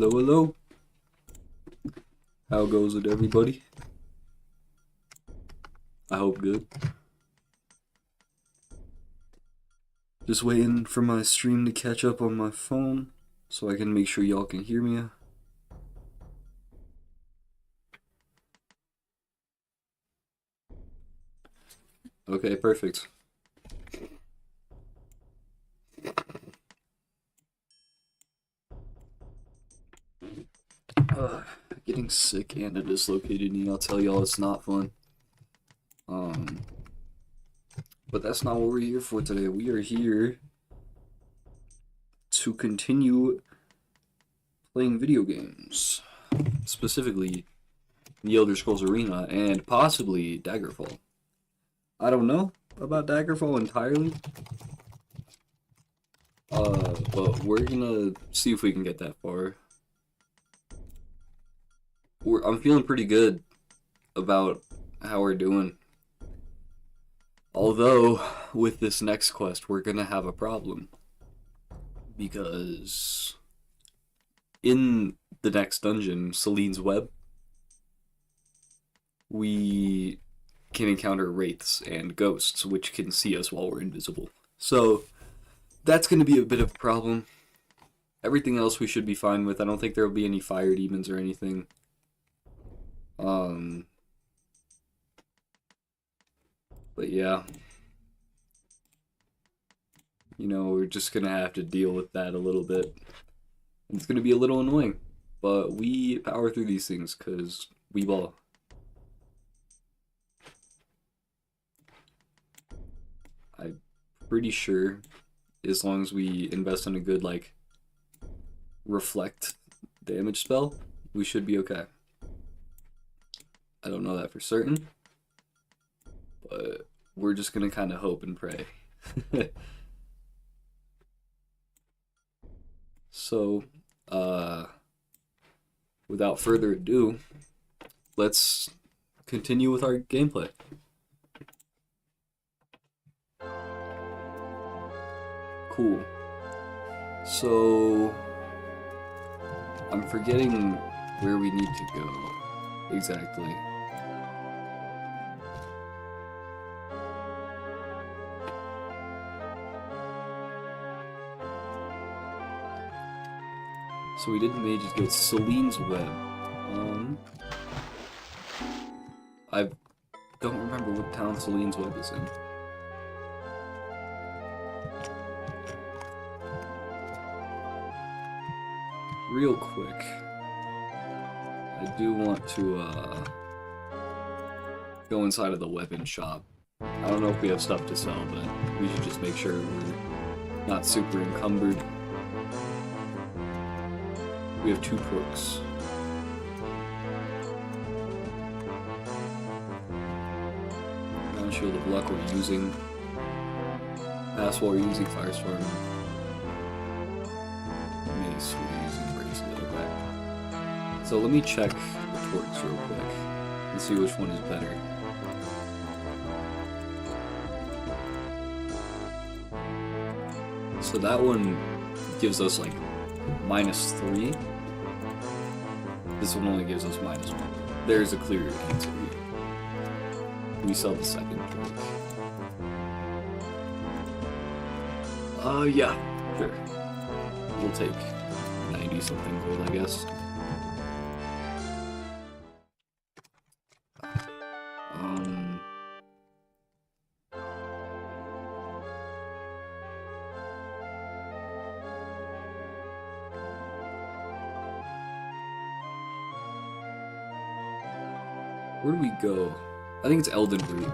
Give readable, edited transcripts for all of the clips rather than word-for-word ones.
Hello, hello. How goes it, everybody? I hope good. Just waiting for my stream to catch up on my phone so I can make sure y'all can hear me. Okay, perfect. Getting sick and a dislocated knee, I'll tell y'all it's not fun. But that's not what we're here for today. We are here to continue playing video games. Specifically, The Elder Scrolls Arena and possibly Daggerfall. I don't know about Daggerfall entirely. But we're gonna see if we can get that far. I'm feeling pretty good about how we're doing. Although, with this next quest, we're gonna have a problem. Because in the next dungeon, Selene's Web, we can encounter wraiths and ghosts, which can see us while we're invisible. So, that's gonna be a bit of a problem. Everything else we should be fine with. I don't think there will be any fire demons or anything. But yeah. You know, we're just gonna have to deal with that a little bit. It's gonna be a little annoying. But we power through these things, because we ball. I'm pretty sure, as long as we invest in a good, like, reflect damage spell, we should be okay. I don't know that for certain, but we're just gonna kind of hope and pray. So, without further ado, let's continue with our gameplay. Cool. So, I'm forgetting where we need to go exactly. So we did Mage's Guild. Selene's Web. I don't remember what town Selene's Web is in. Real quick, I do want to go inside of the weapon shop. I don't know if we have stuff to sell, but we should just make sure we're not super encumbered. We have 2 perks. Ground Shield of Luck we're using. Passwall we're using Firestorm. Mace we're using Bracelet. Okay. So let me check the torques real quick and see which one is better. So that one gives us like -3. This one only gives us -1. There's a clear answer here. We sell the second torque. Yeah, sure. We'll take 90 something gold, I guess. Where do we go? I think it's Eldenreed.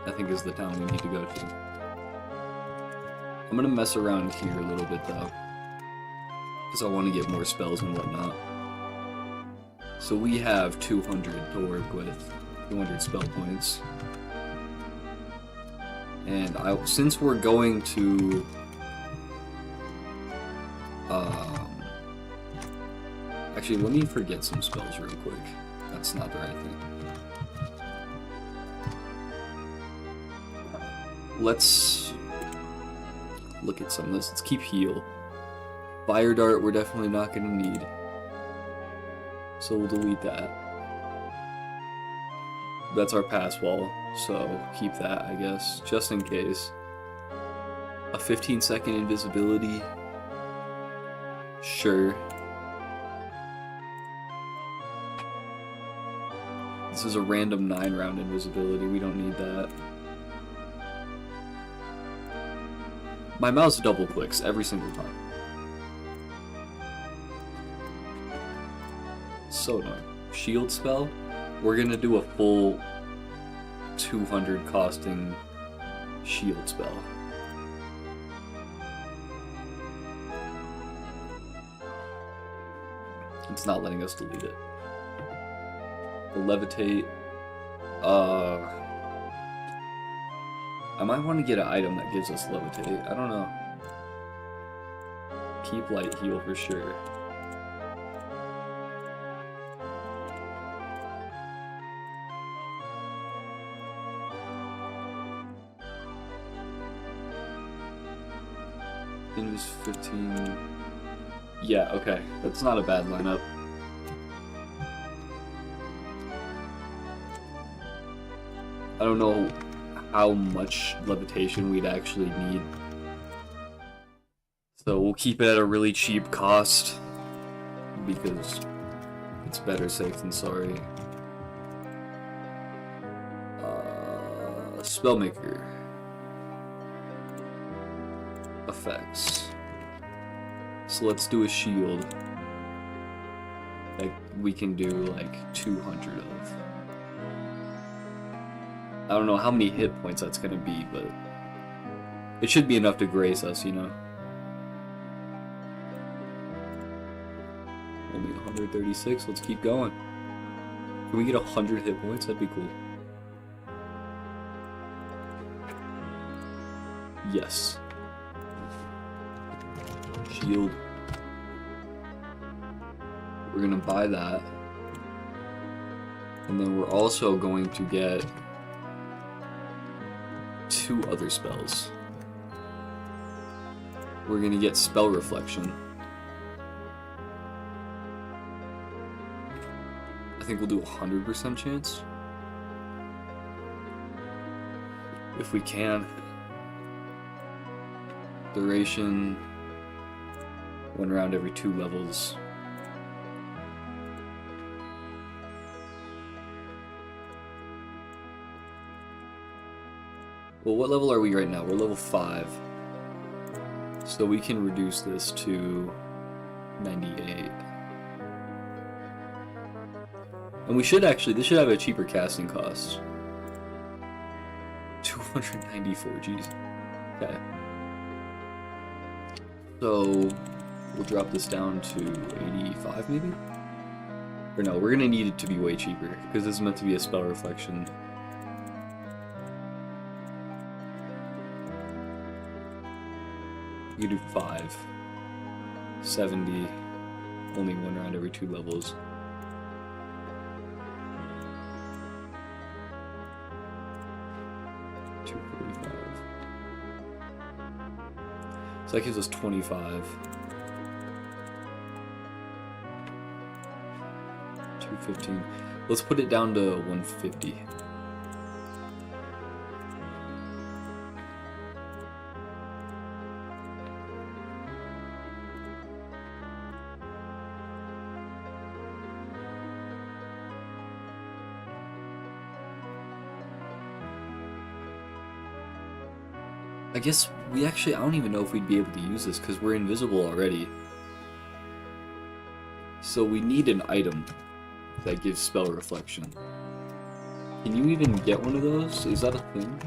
I think is the town we need to go to. I'm gonna mess around here a little bit though, because I want to get more spells and whatnot. So we have 200 to work with, 200 spell points. And since we're going to actually, let me forget some spells real quick. That's not the right thing. Let's look at some of this. Let's keep heal. Fire Dart we're definitely not going to need. So we'll delete that. That's our pass wall, so keep that, I guess, just in case. A 15-second invisibility. Sure. This is a random 9-round invisibility. We don't need that. My mouse double clicks every single time. So annoying. Shield spell. We're gonna do a full 200 costing shield spell. It's not letting us delete it. The levitate. I might want to get an item that gives us levitate. I don't know. Keep light heal for sure. Invis 15. Yeah, okay. That's not a bad lineup. I don't know how much levitation we'd actually need. So we'll keep it at a really cheap cost because it's better safe than sorry. Spellmaker. Effects. So let's do a shield that we can do like 200 of. I don't know how many hit points that's gonna be, but it should be enough to grace us, you know? Only 136, let's keep going. Can we get 100 hit points? That'd be cool. Yes. Shield. We're gonna buy that. And then we're also going to get 2 other spells. We're gonna get Spell Reflection. I think we'll do 100% chance. If we can. Duration. 1 round every 2 levels. Well, what level are we right now? We're level 5. So we can reduce this to 98. And we should actually, this should have a cheaper casting cost. 294, jeez. Okay. So we'll drop this down to 85 maybe? Or no, we're gonna need it to be way cheaper, because this is meant to be a spell reflection. You do 5. 70. Only 1 round every 2 levels. So that gives us 25. 215. Let's put it down to 150. I guess we actually, I don't even know if we'd be able to use this because we're invisible already. So we need an item that gives spell reflection. Can you even get one of those? Is that a thing?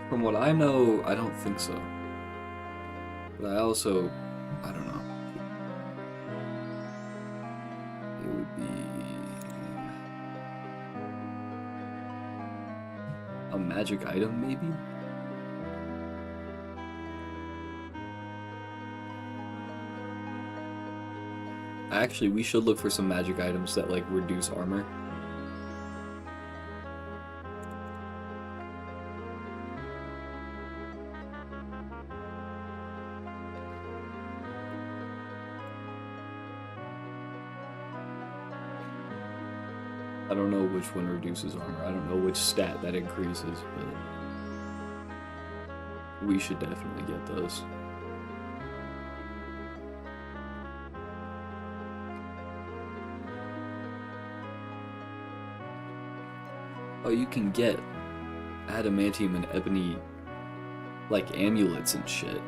From what I know, I don't think so. But I also, I don't know. It would be a magic item, maybe? Actually, we should look for some magic items that, like, reduce armor. I don't know which one reduces armor. I don't know which stat that increases, but we should definitely get those. Oh, you can get adamantium and ebony, like, amulets and shit.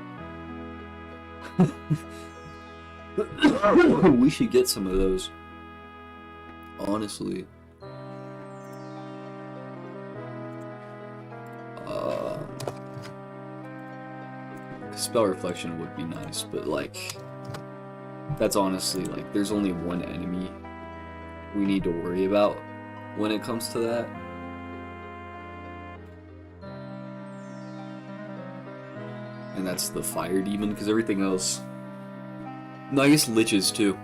We should get some of those. Honestly. Spell reflection would be nice, but, like, that's honestly, like, there's only one enemy we need to worry about when it comes to that. And that's the fire demon, because everything else... No, I guess liches too.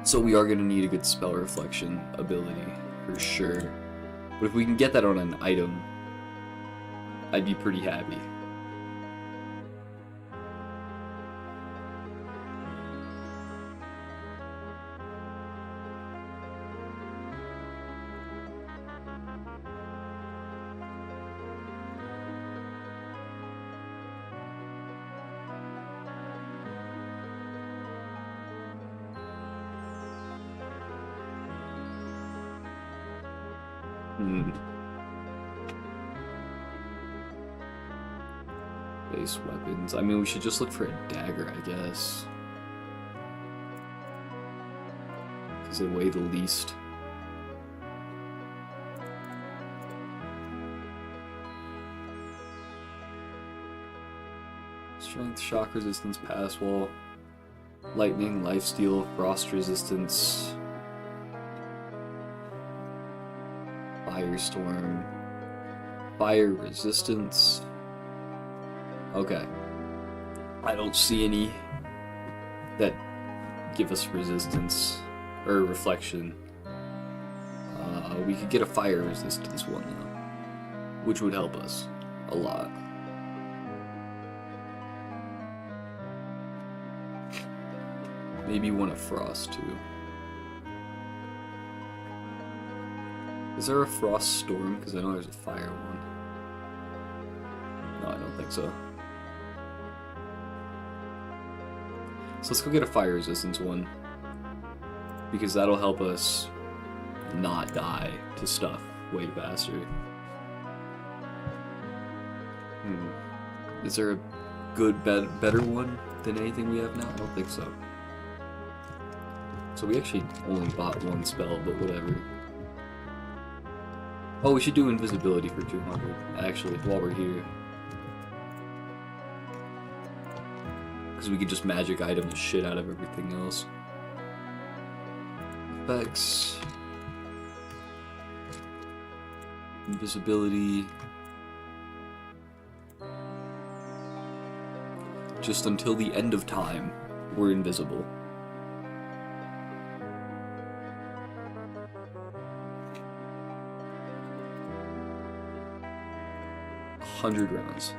So we are going to need a good spell reflection ability, for sure. But if we can get that on an item, I'd be pretty happy. Base weapons. I mean, we should just look for a dagger, I guess. Because they weigh the least. Strength, shock resistance, pass wall, lightning, lifesteal, frost resistance, firestorm, fire resistance. Okay. I don't see any that give us resistance or reflection. We could get a fire resistance one though, which would help us a lot. Maybe one of frost too. Is there a frost storm? Because I know there's a fire one. No, I don't think so. So let's go get a fire resistance one, because that'll help us not die to stuff way faster. Is there a good, better one than anything we have now? I don't think so. So we actually only bought one spell, but whatever. Oh, we should do invisibility for 200, actually, while we're here. Because we could just magic item the shit out of everything else. Effects. Invisibility. Just until the end of time, we're invisible. $100 rounds.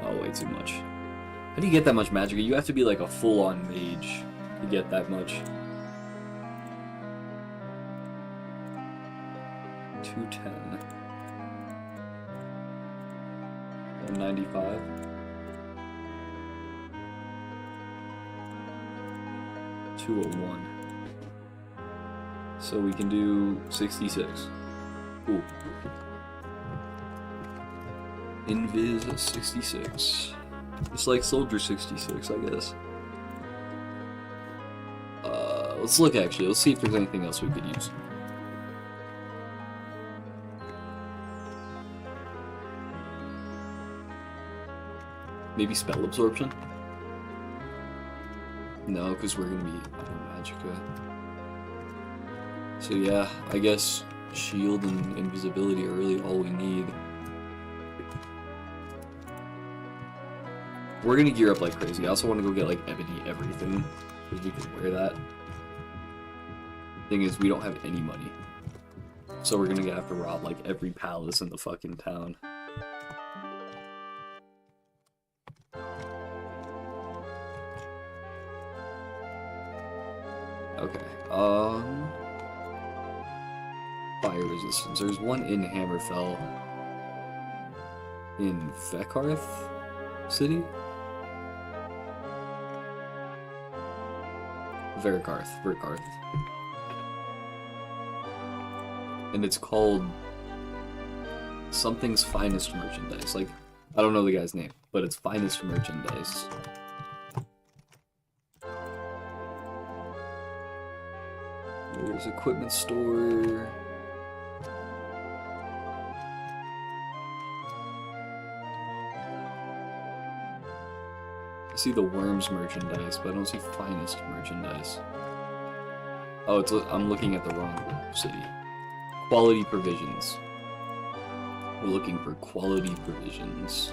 Oh, way too much. How do you get that much magic? You have to be like a full-on mage to get that much. 210. 195. 201. So we can do 66. Cool. Invis 66. It's like Soldier 66, I guess. Let's look actually. Let's see if there's anything else we could use. Maybe spell absorption? No, because we're gonna be Magicka. So yeah, I guess shield and invisibility are really all we need. We're gonna gear up like crazy. I also want to go get like ebony everything, because we can wear that. Thing is, we don't have any money, so we're gonna have to rob like every palace in the fucking town. Okay. fire resistance. There's one in Hammerfell. In Vekarth City? Verkarth. And it's called something's finest merchandise. Like, I don't know the guy's name, but it's finest merchandise. There's equipment store. I see the worms merchandise, but I don't see finest merchandise. Oh, I'm looking at the wrong city. Quality provisions. We're looking for quality provisions.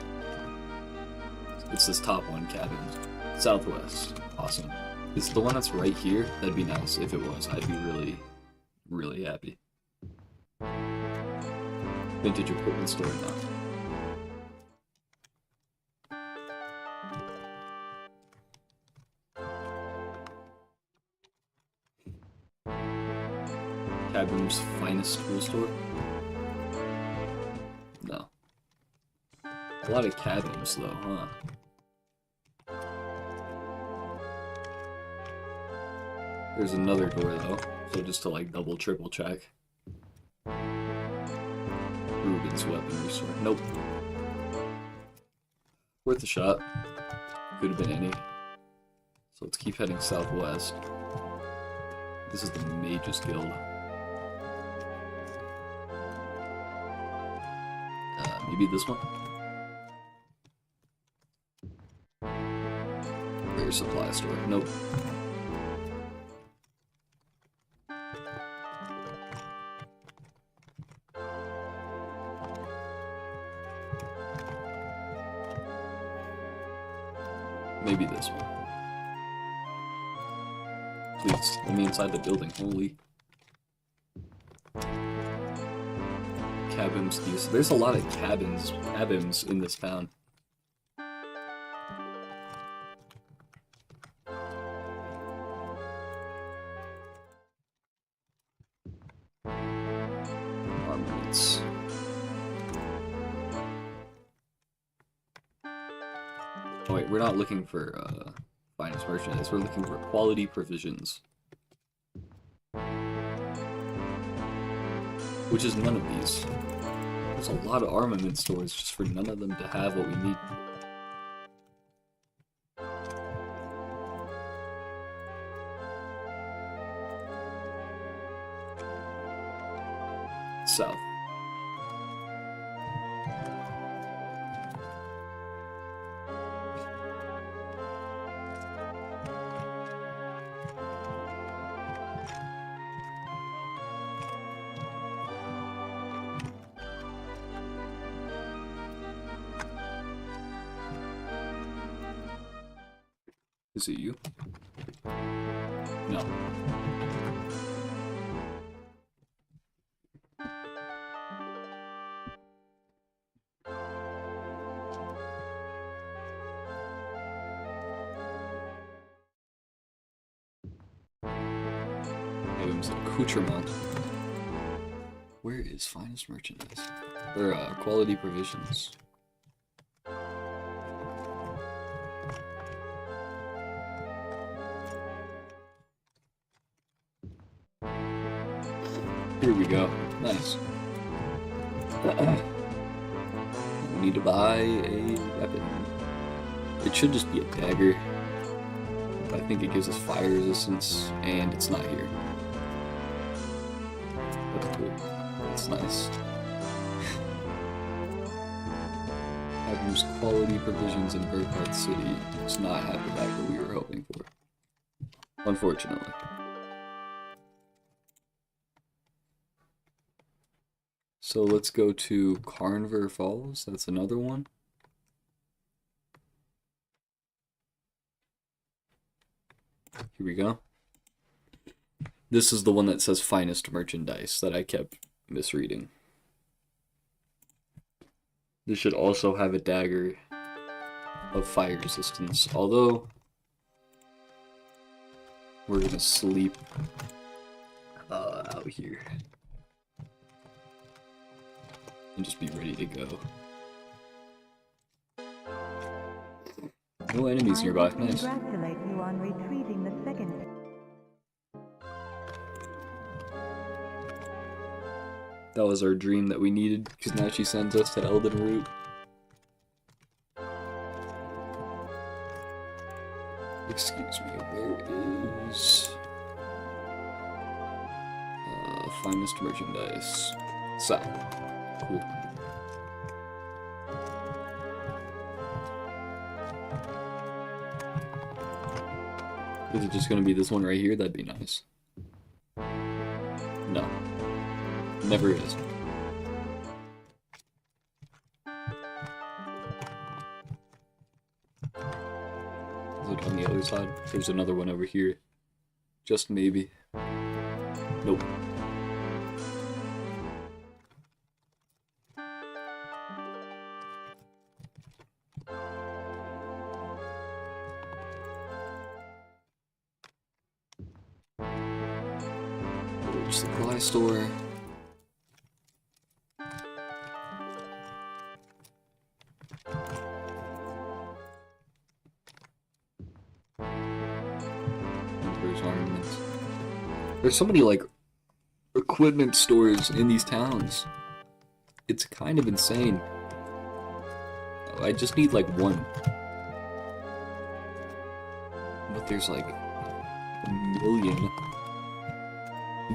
It's this top one, cabin. Southwest. Awesome. Is it the one that's right here? That'd be nice. If it was, I'd be really, really happy. Vintage equipment store now. Cabin's finest tool store? No. A lot of cabins though, huh? There's another door though, so just to like double triple check. Ruben's weaponry store. Nope. Worth a shot. Could have been any. So let's keep heading southwest. This is the Mage's Guild. Maybe this one? Rare supply store. Nope. Maybe this one. Please, let me inside the building. Holy. Cabins. There's a lot of cabins in this town. Armaments. Oh wait, we're not looking for finest merchandise. We're looking for quality provisions. Which is none of these. There's a lot of armament stores just for none of them to have what we need. South. Is it you? No. Items accoutrement. Where is finest merchandise? Or quality provisions. Here we go. Nice. We need to buy a weapon. It should just be a dagger. But I think it gives us fire resistance, and it's not here. That's cool. That's nice. Adam's quality provisions in Verkarth City does not have the dagger we were hoping for. Unfortunately. So let's go to Carnver Falls. That's another one. Here we go. This is the one that says finest merchandise that I kept misreading. This should also have a dagger of fire resistance, although we're gonna sleep out here. and just be ready to go. No enemies nearby. Nice. Congratulate you on retrieving the second. That was our dream that we needed, because now she sends us to Elden Root. Excuse me, where is... finest merchandise. South. Cool. Is it just gonna be this one right here? That'd be nice. No. Never is. Is it on the other side? There's another one over here. Just maybe. Nope. Supply store. There's armaments. There's so many like equipment stores in these towns. It's kind of insane. I just need like one. But there's like a million.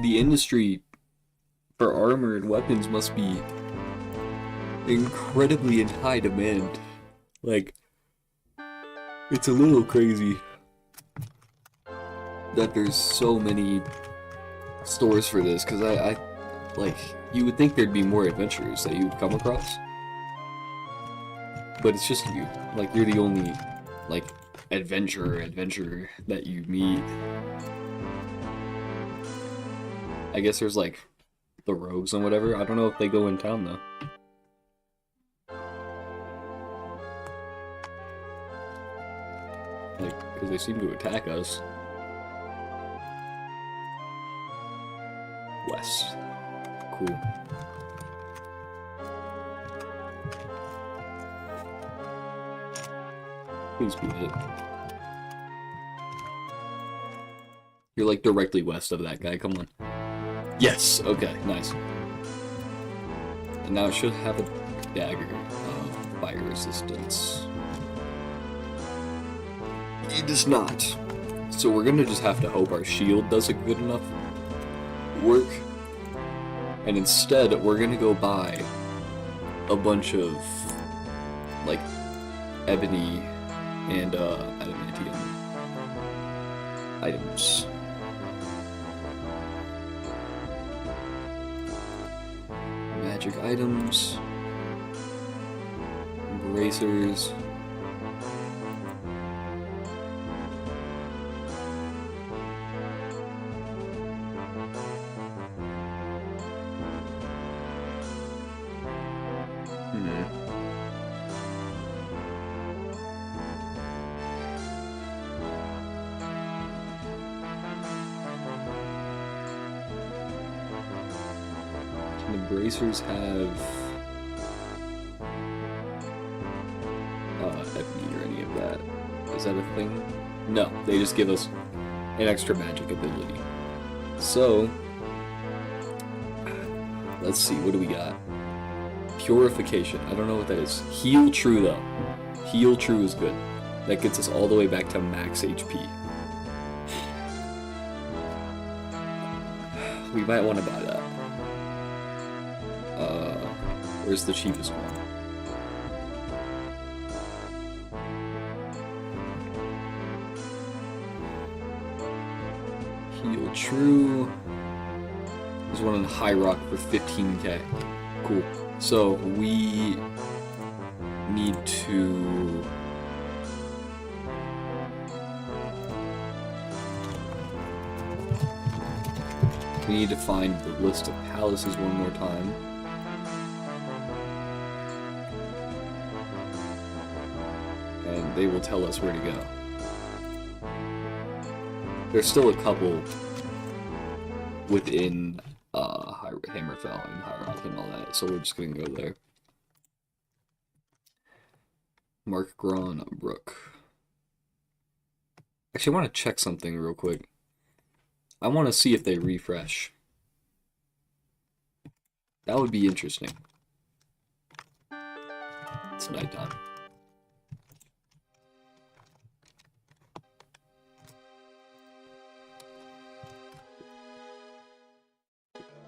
The industry for armor and weapons must be incredibly in high demand. Like, it's a little crazy that there's so many stores for this, because I like, you would think there'd be more adventurers that you'd come across. But it's just you. Like, you're the only, like, adventurer that you meet. I guess there's like the rogues and whatever. I don't know if they go in town though. Like, because they seem to attack us. West. Cool. Please be it. You're like directly west of that guy, come on. Yes! Okay, nice. And now it should have a dagger of fire resistance. It does not. So we're gonna just have to hope our shield does a good enough work. And instead, we're gonna go buy a bunch of, like, ebony and, adamantium items. Magic items, bracers, The bracers have ebony or any of that. Is that a thing? No, they just give us an extra magic ability. So, let's see, what do we got? Purification. I don't know what that is. Heal True though. Heal True is good. That gets us all the way back to max HP. We might want to buy that. Where's the cheapest one? Heal True. There's one in High Rock for 15k. Cool. So we need to find the list of palaces one more time. And they will tell us where to go. There's still a couple within High Hammerfell and High Rock and all that, so we're just gonna go there. Mark Gron Brook. Actually, I want to check something real quick. I want to see if they refresh. That would be interesting. It's nighttime.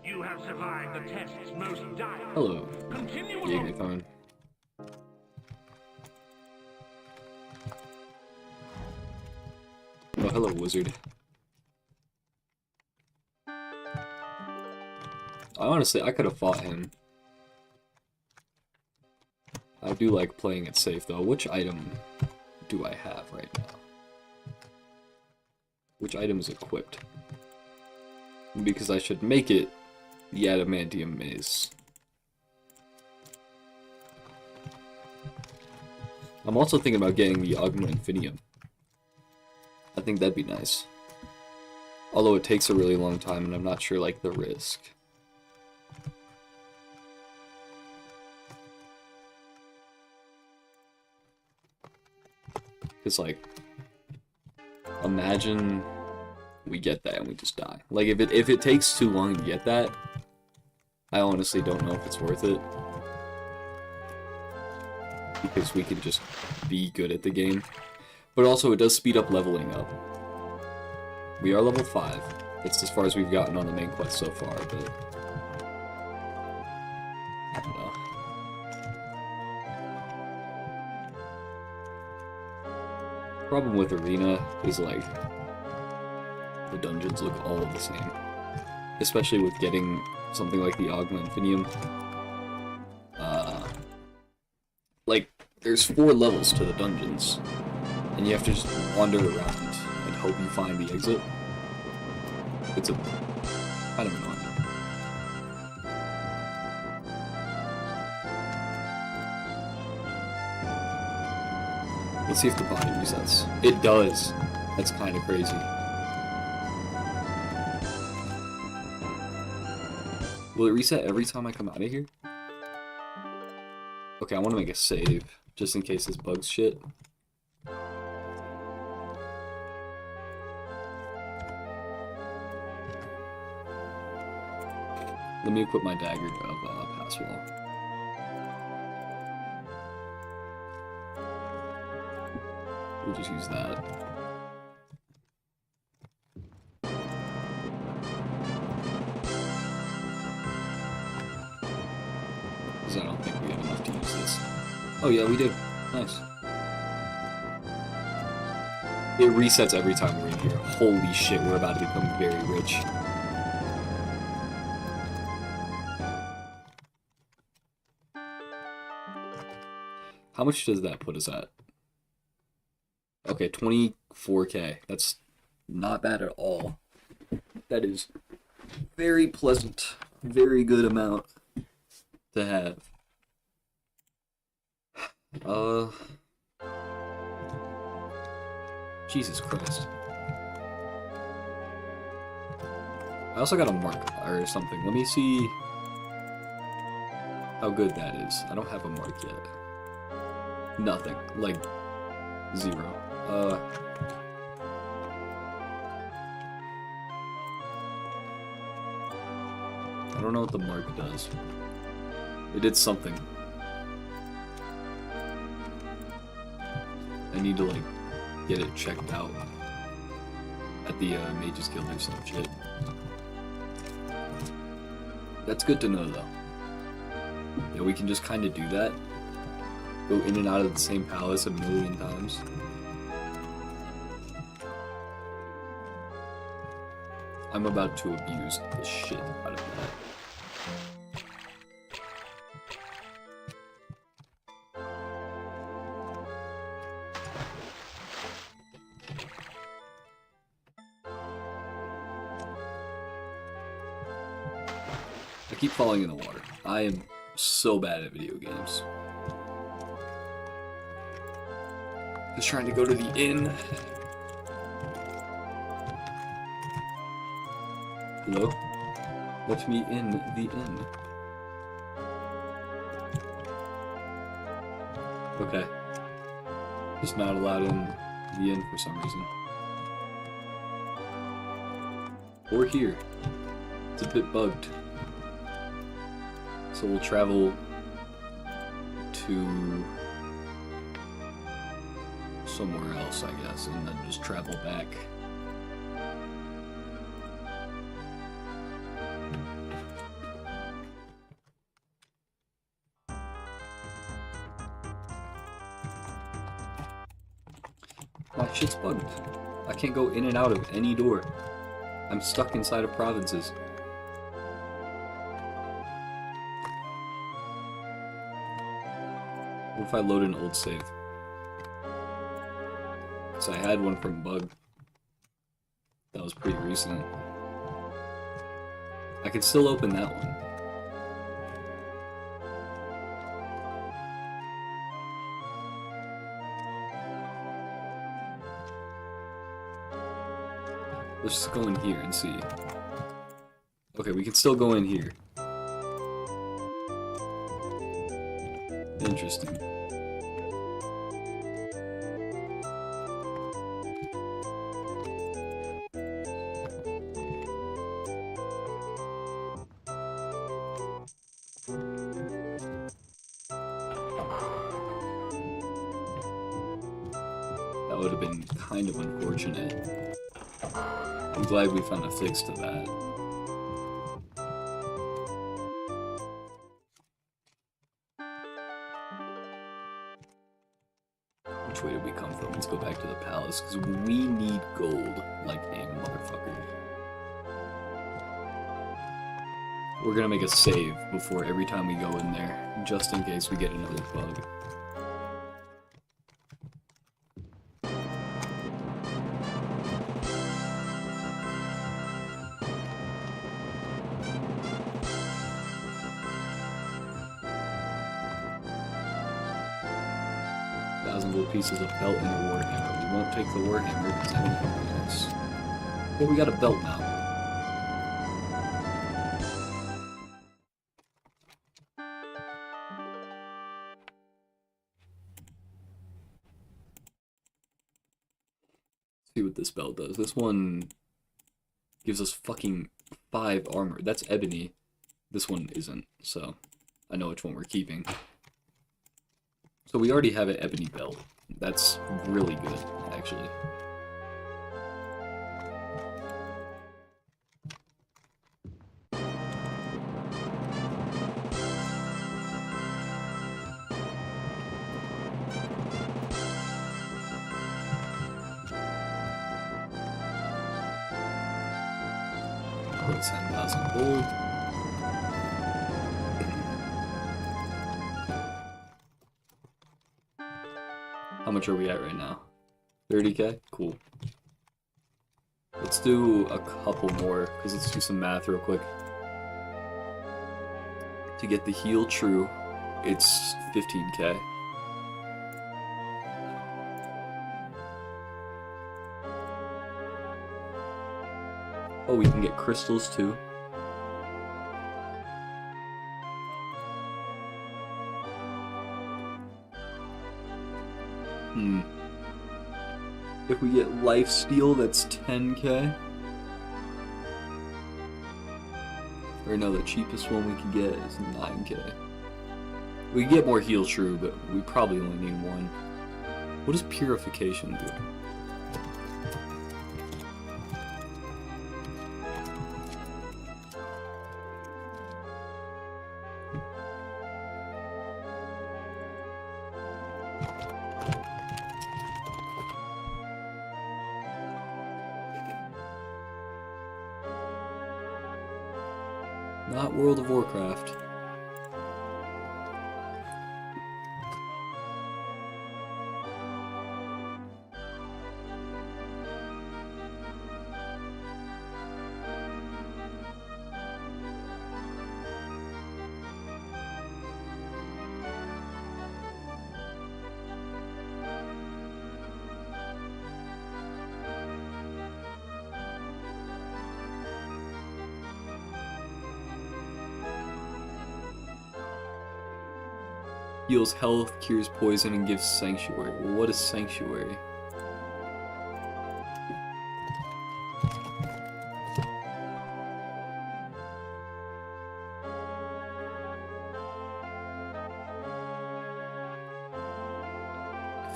You have survived the test's most dire. Hello. Continue Yeah, along. you're fine. Oh, hello, wizard. Honestly, I could have fought him. I do like playing it safe, though. Which item do I have right now? Which item is equipped? Because I should make it the adamantium maze. I'm also thinking about getting the Augma Infinium. I think that'd be nice. Although it takes a really long time and I'm not sure, like, the risk. Because, like, imagine we get that and we just die. Like, if it takes too long to get that, I honestly don't know if it's worth it. Because we can just be good at the game. But also, it does speed up leveling up. We are level 5. It's as far as we've gotten on the main quest so far, but... I don't know. Problem with Arena is, like, the dungeons look all the same. Especially with getting something like the Augma Infinium. Like, there's 4 levels to the dungeons. And you have to just wander around and hope you find the exit. It's a kind of annoying. Let's see if the body resets. It does. That's kind of crazy. Will it reset every time I come out of here? Okay, I want to make a save, just in case this bugs shit. Let me equip my dagger of pass wall. We'll just use that. Because I don't think we have enough to use this. Oh yeah, we do. Nice. It resets every time we're in here. Holy shit, we're about to become very rich. How much does that put us at? Okay, 24k. That's not bad at all. That is very pleasant. Very good amount to have. Jesus Christ. I also got a mark or something. Let me see how good that is. I don't have a mark yet. Nothing. Like, 0. I don't know what the mark does. It did something. I need to, like, get it checked out at the Mages Guild or some shit. That's good to know, though. Yeah, we can just kind of do that. Go in and out of the same palace a million times. I'm about to abuse the shit out of that. I keep falling in the water. I am so bad at video games. Just trying to go to the inn. Hello? Let me in the inn. Okay. Just not allowed in the inn for some reason. Or here. It's a bit bugged. So we'll travel to somewhere else, I guess, and then just travel back. My shit's bugged. I can't go in and out of any door. I'm stuck inside of provinces. What if I load an old save? Because I had one from bug. That was pretty recent. I can still open that one. Let's just go in here and see. Okay, we can still go in here. Interesting. That would have been kind of unfortunate. I'm glad we found a fix to that. Which way did we come from? Let's go back to the palace, because we need gold like a motherfucker. We're gonna make a save before every time we go in there, just in case we get another bug. Pieces of belt and a warhammer. We won't take the warhammer because I don't have one else. Well, we got a belt now. Let's see what this belt does. This one gives us fucking 5 armor. That's ebony. This one isn't, so I know which one we're keeping. So we already have an ebony belt. That's really good, actually. Put 10,000 gold. How much are we at right now? 30k? Cool. Let's do a couple more, because let's do some math real quick. To get the heal true, it's 15k. Oh, we can get crystals too. If we get lifesteal, that's 10k. Or no, the cheapest one we can get is 9k. We can get more heal true, but we probably only need one. What does purification do? Not World of Warcraft. Heals health, cures poison, and gives sanctuary. Well, what is sanctuary?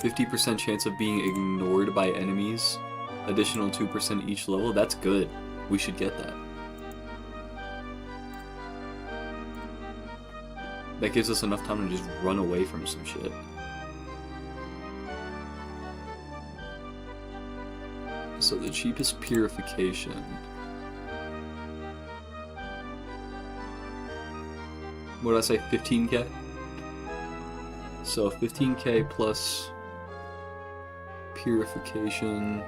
%50 chance of being ignored by enemies. Additional 2% each level. That's good. We should get that. That gives us enough time to just run away from some shit. So the cheapest purification. What did I say? 15k? So 15k plus purification.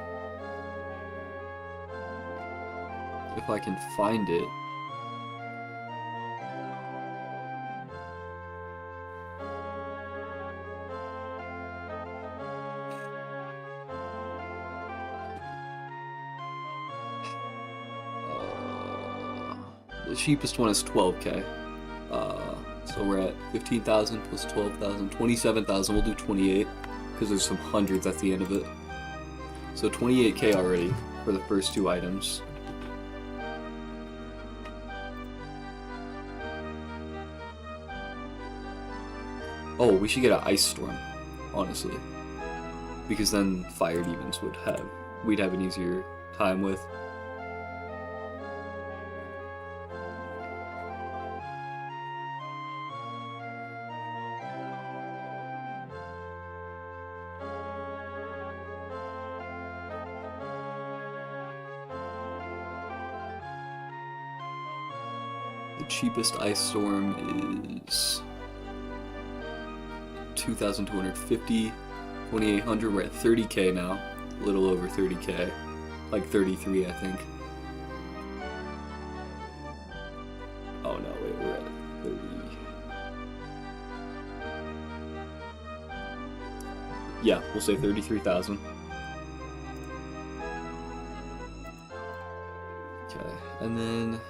If I can find it. The cheapest one is 12k. So we're at 15,000 plus 12,000, 27,000. We'll do 28 because there's some hundreds at the end of it. So 28k already for the first two items. Oh, we should get an ice storm, honestly, because then fire demons we'd have an easier time with. The cheapest ice storm is 2,250, 2,800. We're at 30k now, a little over 30k, like 33, I think. Oh no, wait, we're at 30. Yeah, we'll say 33,000. Okay, and then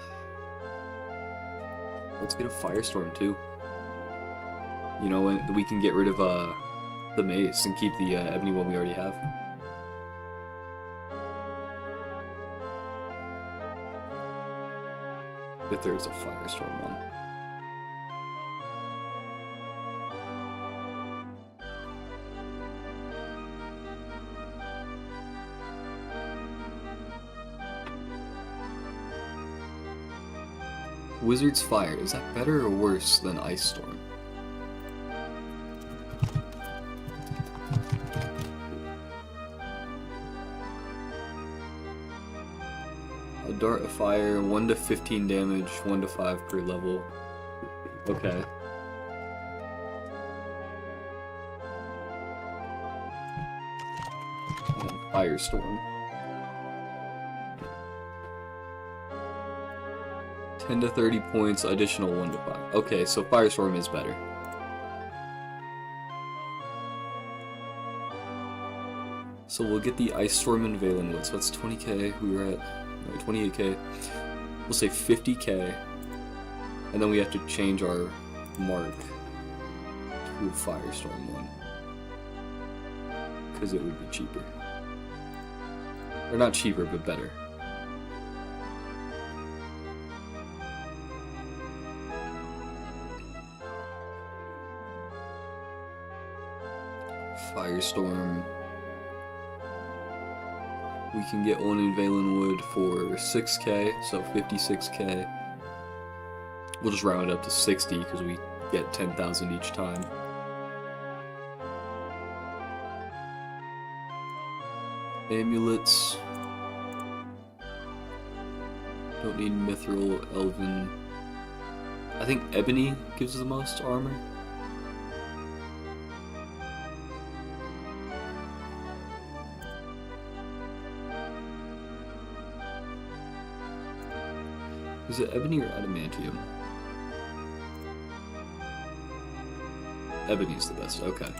let's get a firestorm too. You know, and we can get rid of the mace and keep the ebony one we already have. If there's a firestorm one. Wizard's Fire, is that better or worse than Ice Storm? A Dart of Fire, 1 to 15 damage, 1 to 5 per level. Okay. And then Firestorm. 10 to 30 points, additional 1 to 5. Okay, so Firestorm is better. So we'll get the Ice Storm and Valenwood, so that's 20k, we were at 28k. We'll say 50k, and then we have to change our mark to a Firestorm one, because it would be cheaper. Or not cheaper, but better. Firestorm. We can get one in Valenwood for 6k, so 56k. We'll just round it up to 60 because we get 10,000 each time. Amulets. Don't need Mithril, Elven. I think Ebony gives the most armor. Is it Ebony or Adamantium? Ebony's the best, okay.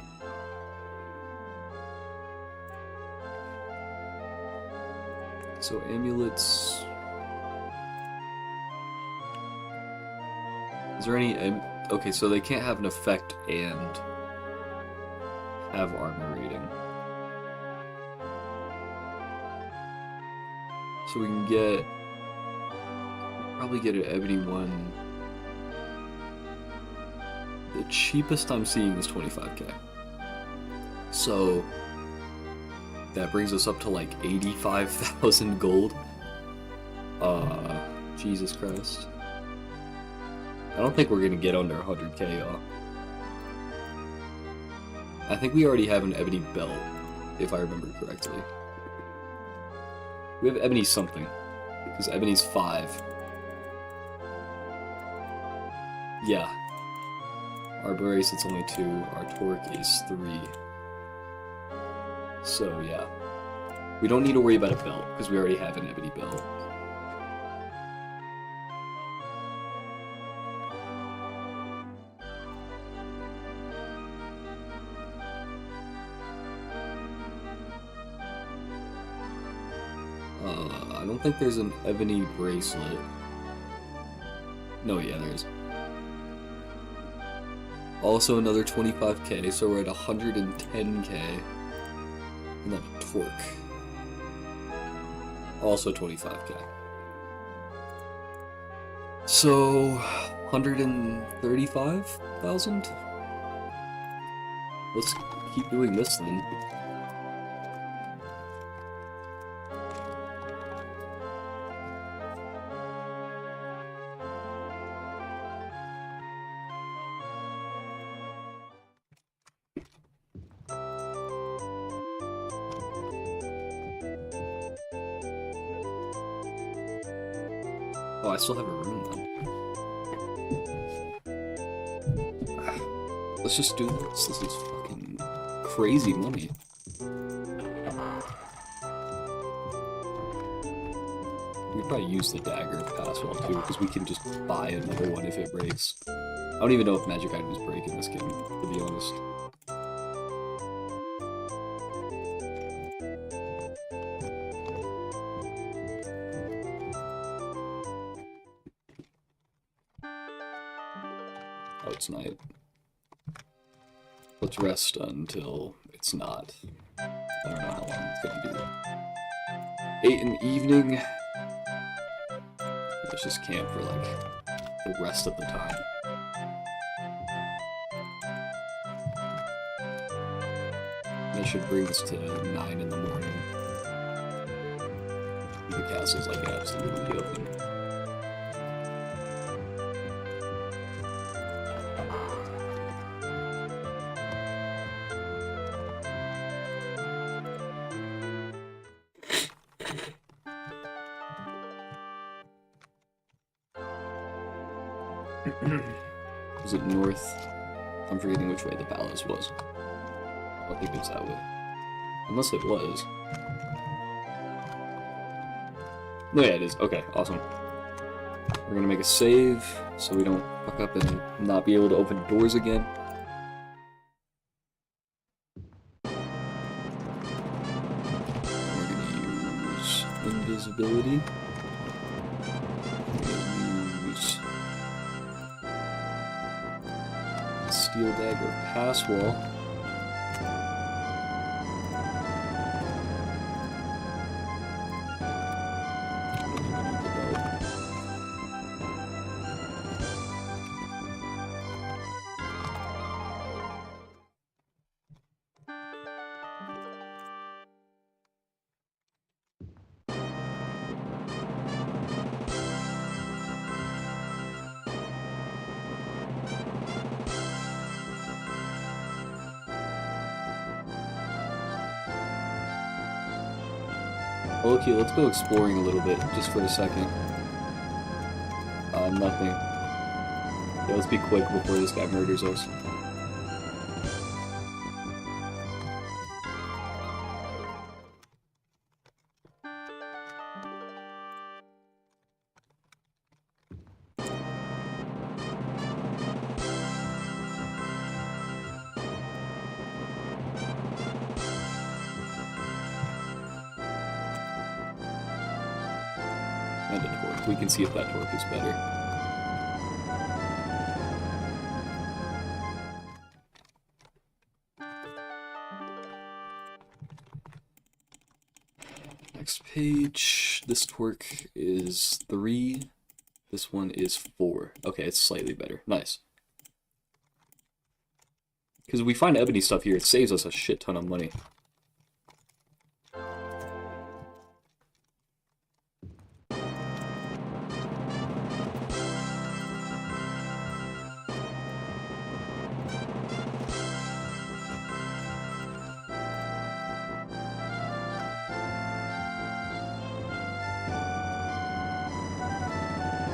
So amulets... Is there any Okay, so they can't have an effect and have armor rating. So we can get... probably get an ebony one. The cheapest I'm seeing is 25k. So that brings us up to like 85,000 gold. Jesus Christ. I don't think we're gonna get under 100k, y'all. I think we already have an ebony belt, if I remember correctly. We have ebony something, because ebony's 5. Yeah. Our bracelet's only 2, our torque is 3. So, yeah. We don't need to worry about a belt, because we already have an ebony belt. I don't think there's an ebony bracelet. No, yeah, there is. Also another 25k, so we're at 110k. And then a torque. Also 25k. So, 135,000? Let's keep doing this then. Oh, I still have a room then. Let's just do this. This is fucking crazy money. We could probably use the dagger of Passwell too, because we can just buy another one if it breaks. I don't even know if magic items break in this game, to be honest. Oh, it's night. Let's rest until it's not. I don't know how long it's gonna be. 8 in the evening. Let's just camp for like the rest of the time. That should bring us to 9 in the morning. The castle's like absolutely open. Was it north? I'm forgetting which way the palace was. I don't think it was that way. Unless it was. No, yeah, it is. Okay, awesome. We're gonna make a save so we don't fuck up and not be able to open doors again. We're gonna use invisibility. Steel dagger Passwell. Okay, let's go exploring a little bit, just for a second. Nothing. Yeah, let's be quick before this guy murders us. And a torque. We can see if that torque is better. page. This torque is 3. This one is 4. Okay, it's slightly better. Nice. Because if we find ebony stuff here, it saves us a shit ton of money.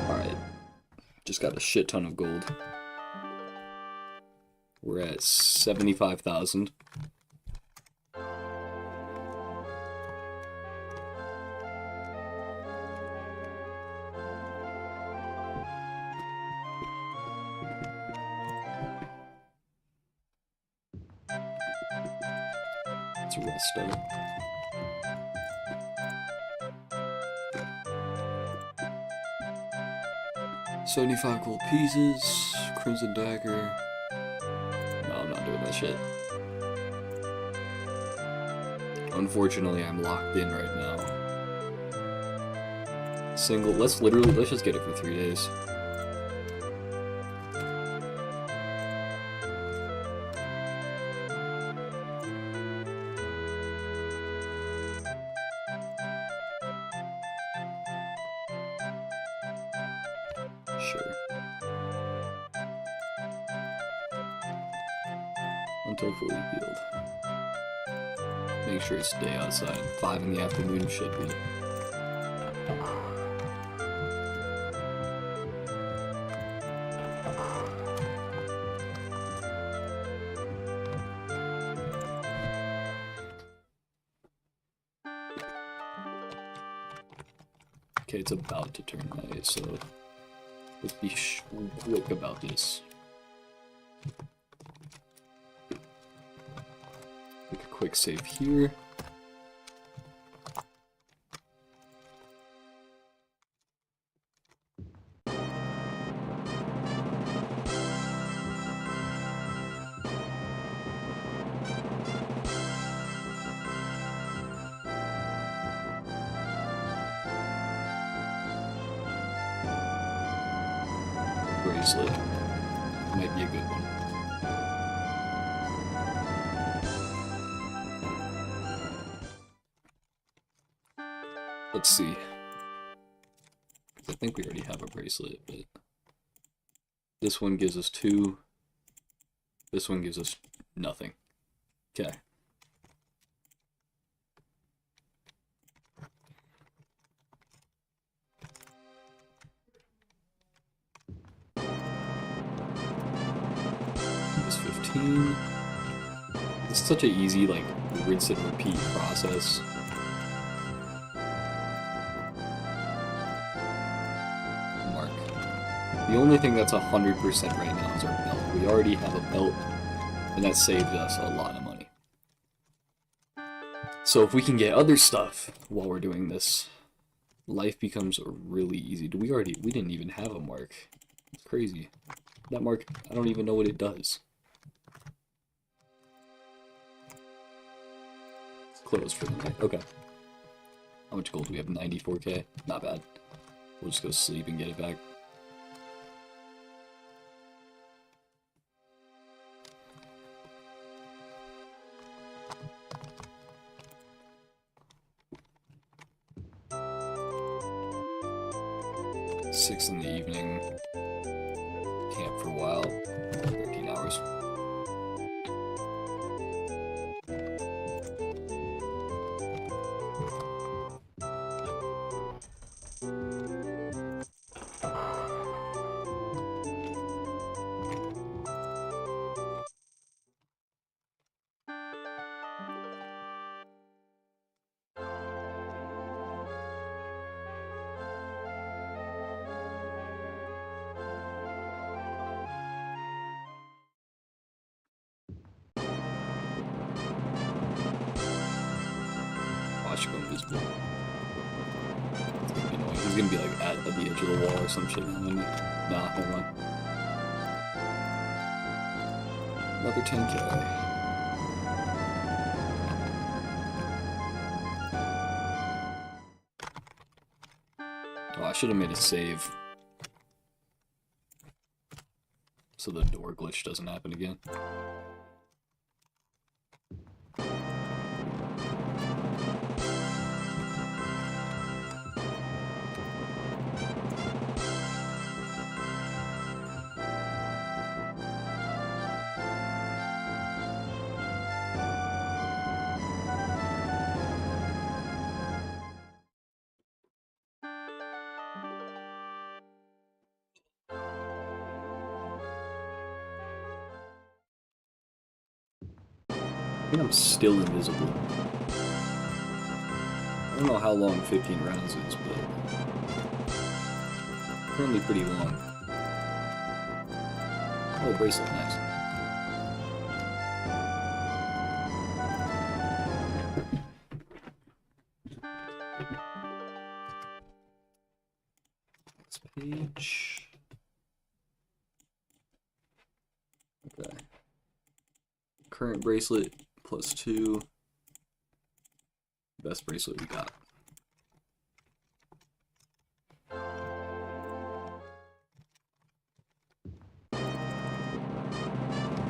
Alright. Just got a shit ton of gold. We're at 75,000. It's resto. $75 gold pieces, crimson dagger. No, I'm not doing that shit. Unfortunately, I'm locked in right now. Single, let's just get it for 3 days. Sure. Until fully healed. Make sure it's day outside. 5 in the afternoon should be. Okay, it's about to turn night, so let's be quick about this. Make a quick save here. Bracelet might be a good one. Let's see. I think we already have a bracelet, but this one gives us 2. This one gives us nothing. Okay. It's 15. It's such an easy, like, rinse and repeat process. Mark. The only thing that's 100% right now is our belt. We already have a belt, and that saved us a lot of money. So if we can get other stuff while we're doing this, life becomes really easy. We didn't even have a mark. It's crazy. That mark, I don't even know what it does. It's closed for the night. Okay. How much gold do we have? 94k? Not bad. We'll just go sleep and get it back. Six in the evening. Camp for a while. 13 hours. Watch go invisible. It's gonna be annoying. He's gonna be like at the edge of the wall or some shit. Nah, never mind. Another 10k. Oh, I should have made a save. So the door glitch doesn't happen again. I think I'm still invisible. I don't know how long 15 rounds is, but currently pretty long. Oh, bracelet, nice. Next page. Okay. Current bracelet +2. Best bracelet we got.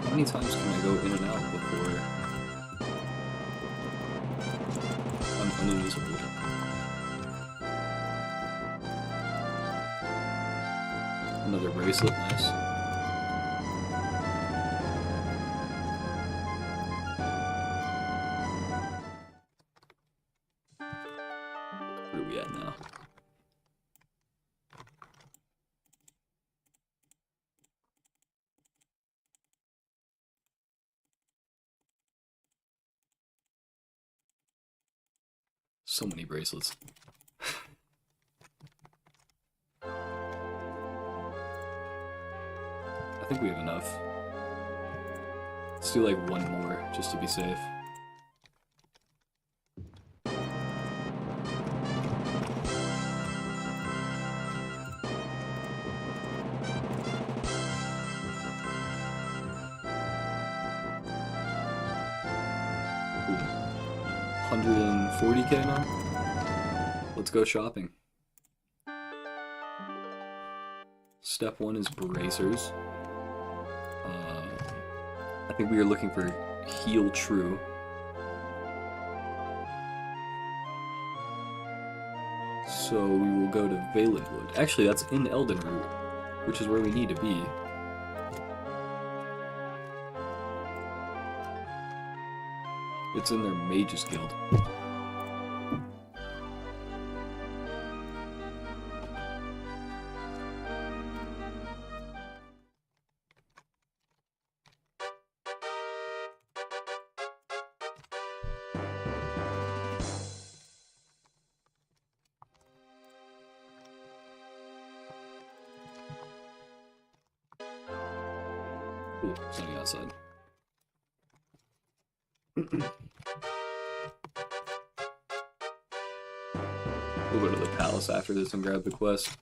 How many times can I go in and out before I'm uninvisible? Another bracelet, nice. Where are we at now? So many bracelets. I think we have enough. Let's do like one more, just to be safe. Ooh. 140k now? Let's go shopping. Step 1 is bracers. I think we are looking for Heal True. So we will go to Valenwood. Actually, that's in Elden Root, which is where we need to be. It's in their Mages Guild. Ooh, sunny outside. We'll go to the palace after this and grab the quest.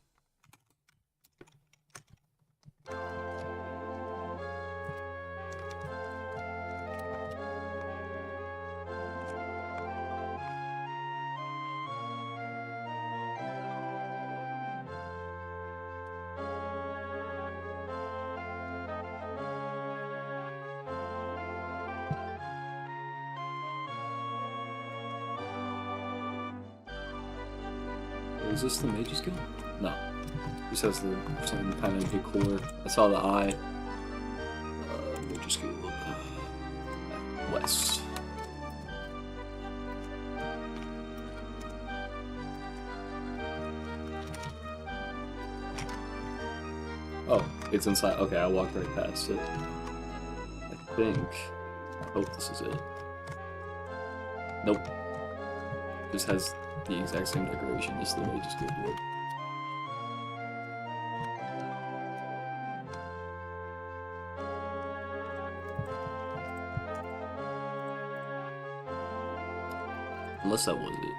Is this the Mages Guild? No. This has the same kind of decor. I saw the eye. Mages Guild. West. Oh, it's inside. Okay, I walked right past it. I think. I hope this is it. Nope. Just has the exact same decoration as the Mages Guild would. Unless that was it.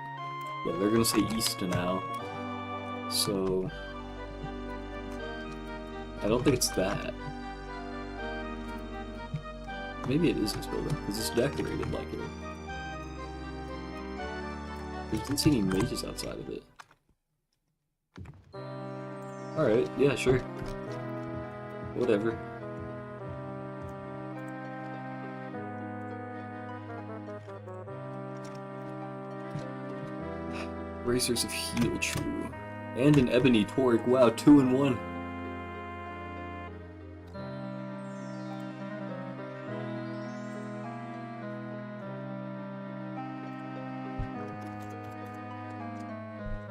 Yeah, they're gonna say east now. So I don't think it's that. Maybe it is this building, because it's decorated like it. I didn't see any mages outside of it. Alright, yeah, sure. Whatever. Racers of Heel True. And an Ebony Torque. Wow, 2 in 1.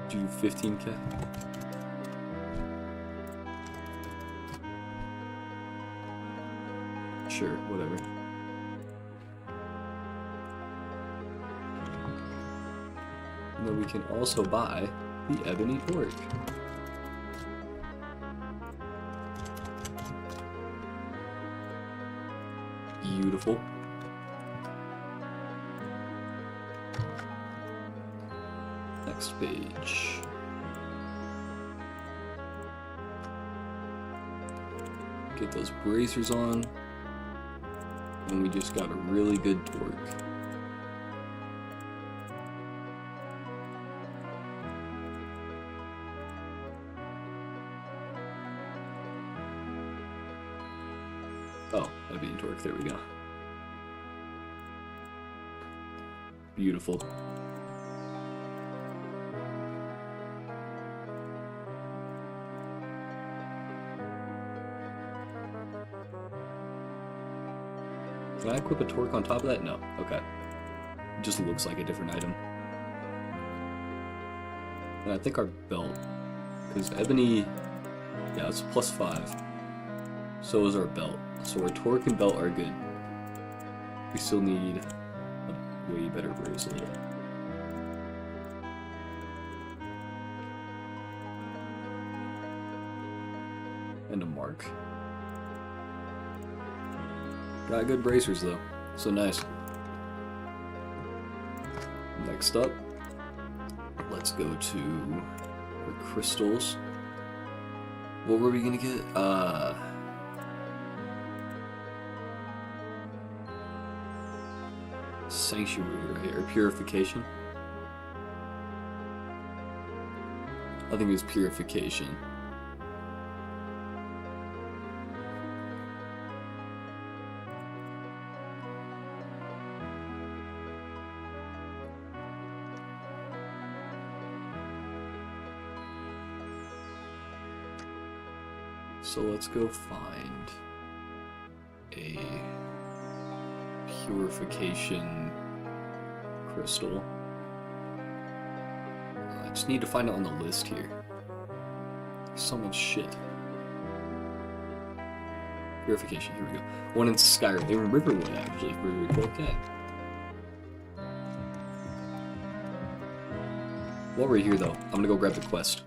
Do 15k. Sure, whatever. And then we can also buy the Ebony Torque. Beautiful. Next page. Get those bracers on. And we just got a really good torque. Oh, Ebony Torque, there we go. Beautiful. Can I equip a torque on top of that? No. Okay. It just looks like a different item. And I think our belt, because Ebony, yeah, it's +5. So is our belt. So our torque and belt are good. We still need a way better bracelet. And a mark. Got good bracers though, so nice. Next up, let's go to our crystals. What were we gonna get? Sanctuary right here, purification. I think it was purification. So let's go find a purification crystal. I just need to find it on the list here. So much shit. Purification, here we go. One in Skyrim, in Riverwood actually, for 12k. While we're here though, I'm gonna go grab the quest.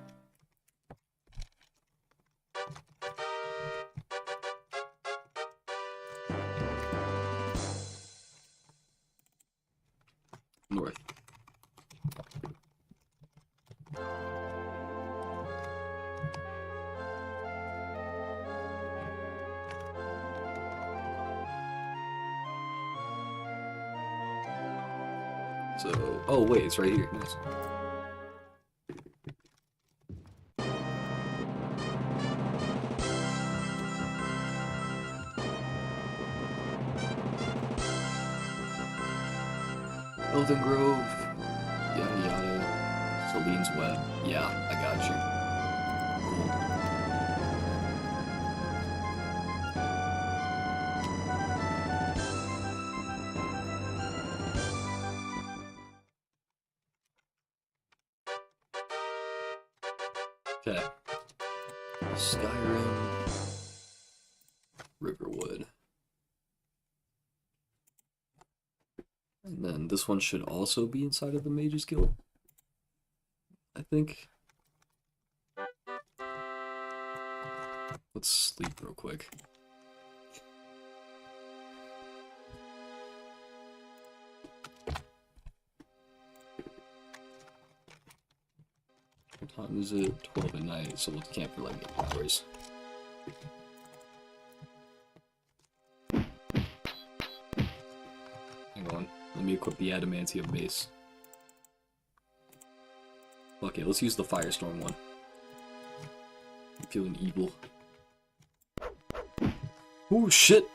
North. So, oh wait, it's right here. Nice. Elden Grove, yada yada, Celine's Web. Yeah, I got you. Cool. Okay. Skyrim, Riverwood. And then this one should also be inside of the Mages Guild, I think. Let's sleep real quick. What time is it? 12 at night, so we'll camp for like 8 hours. Hang on. Let me equip the Adamantium base. Okay, let's use the Firestorm one. I'm feeling evil. Oh shit!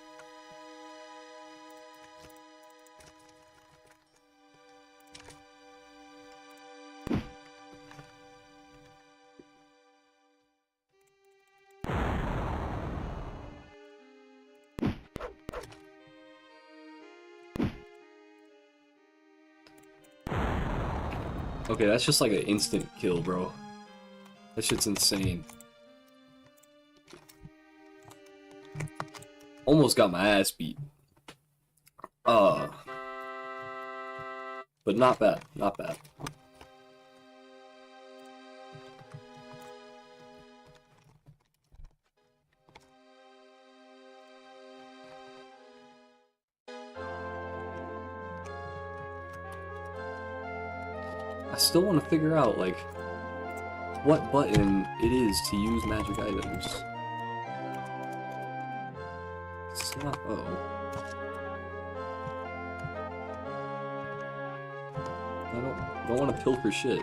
Okay, that's just like an instant kill, bro. That shit's insane. Almost got my ass beat. But not bad, not bad. I still want to figure out, like, what button it is to use magic items. It's not O. I don't want to pilfer shit.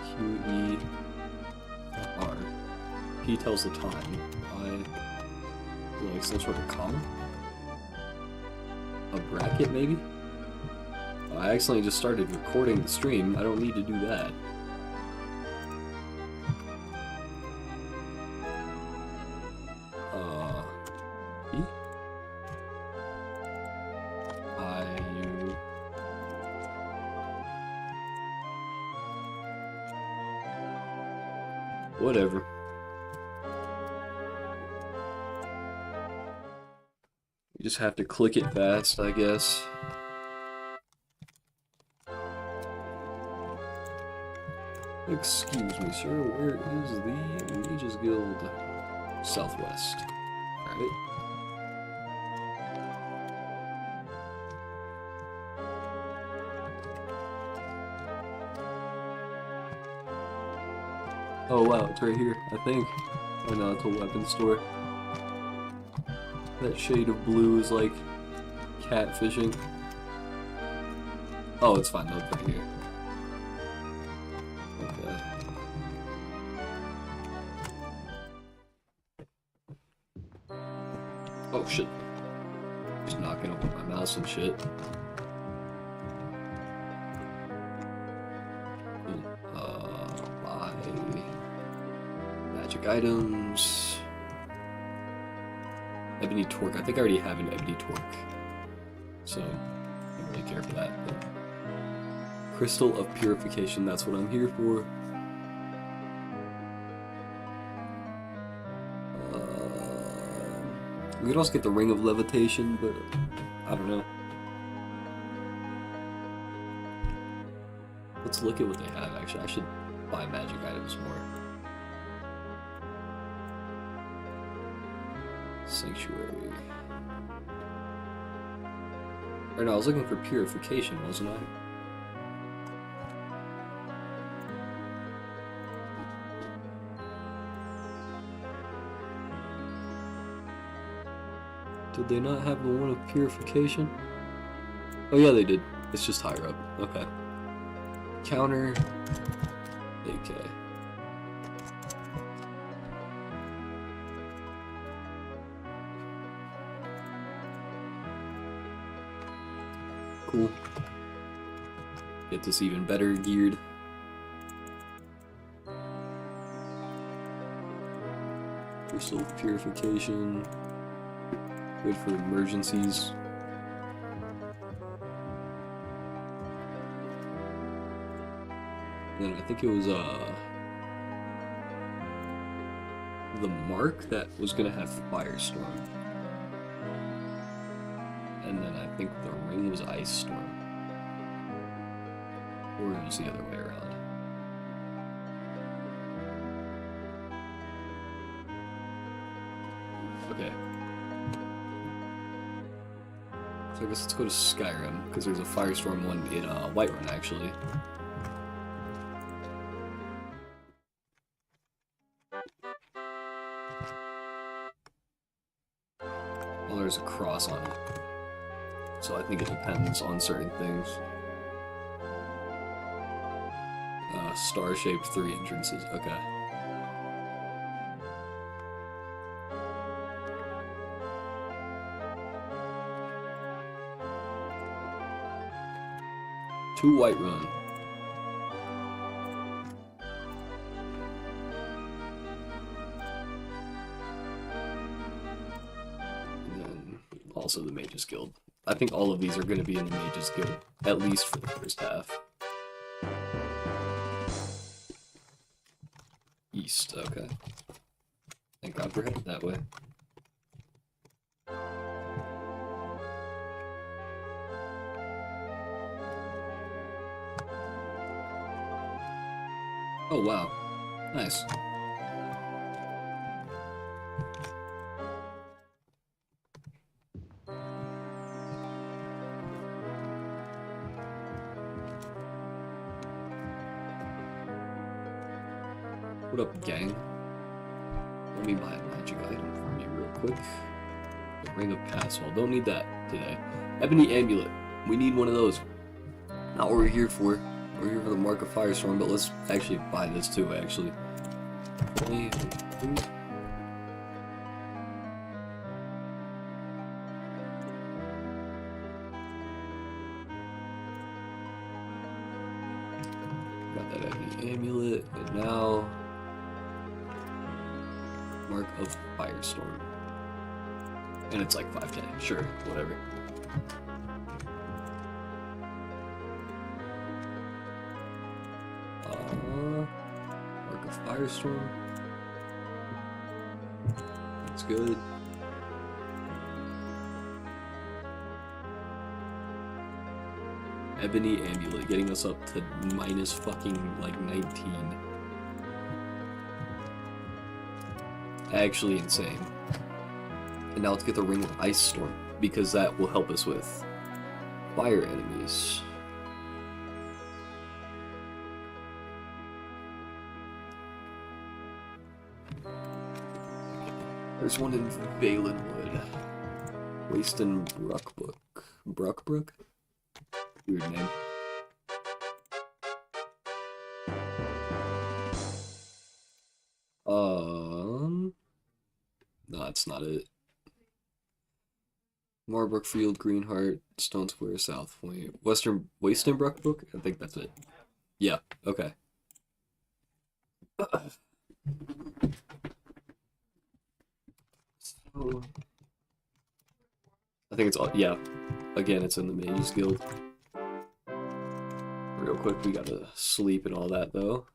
Q, E, R. P tells the time. Like some sort of comma? A bracket, maybe? I accidentally just started recording the stream. I don't need to do that. E? I, U. Whatever. You just have to click it fast, I guess. Excuse me, sir, where is the Mages Guild? Southwest. Alright. Oh wow, it's right here, I think. Oh no, it's a weapons store. That shade of blue is like catfishing. Oh, it's fine. No, it's right here. Okay. Oh shit! Just knocking over my mouse and shit. Buy magic items. Ebony Torque. I think I already have an Ebony Torque, so I don't really care for that. But Crystal of Purification, that's what I'm here for. We could also get the Ring of Levitation, but I don't know. Let's look at what they have, actually. I should buy magic items more. Sanctuary. Or no, I was looking for purification, wasn't I? Did they not have the one of purification? Oh yeah, they did. It's just higher up. Okay. Counter. AK. Cool. Get this even better geared. Crystal purification. Good for emergencies. And then I think it was the mark that was gonna have Firestorm. And then I think the ring was Ice Storm. Or it was the other way around. Okay. So I guess let's go to Skyrim, because there's a Firestorm one in Whiterun, actually. Oh, there's a cross on it. so I think it depends on certain things. Star-shaped 3 entrances, okay. Two Whiterun. And then also the Mages Guild. I think all of these are going to be in the Mages Guild, at least for the first half. East, okay. Thank God we're headed that way. Oh wow, nice. What up, gang? Let me buy a magic item from you real quick. The Ring of Caswell. Don't need that today. Ebony Amulet. We need one of those. Not what we're here for. We're here for the Mark of Firestorm, but let's actually buy this too, actually. Got that Ebony Amulet, and now... Mark of Firestorm. And it's like 5K. Sure, whatever. Mark of Firestorm. That's good. Ebony Amulet, getting us up to minus fucking like 19. Actually insane. And now let's get the Ring of Ice Storm, because that will help us with fire enemies. There's one in Valenwood. Waston Bruckbrook? Weird name. No, that's not it. Marbrook Field, Greenheart, Stone Square, South Point, Waston Bruckbrook? I think that's it. Yeah, okay. So, I think it's all, yeah. Again, it's in the Mages Guild. Real quick, we gotta sleep and all that, though.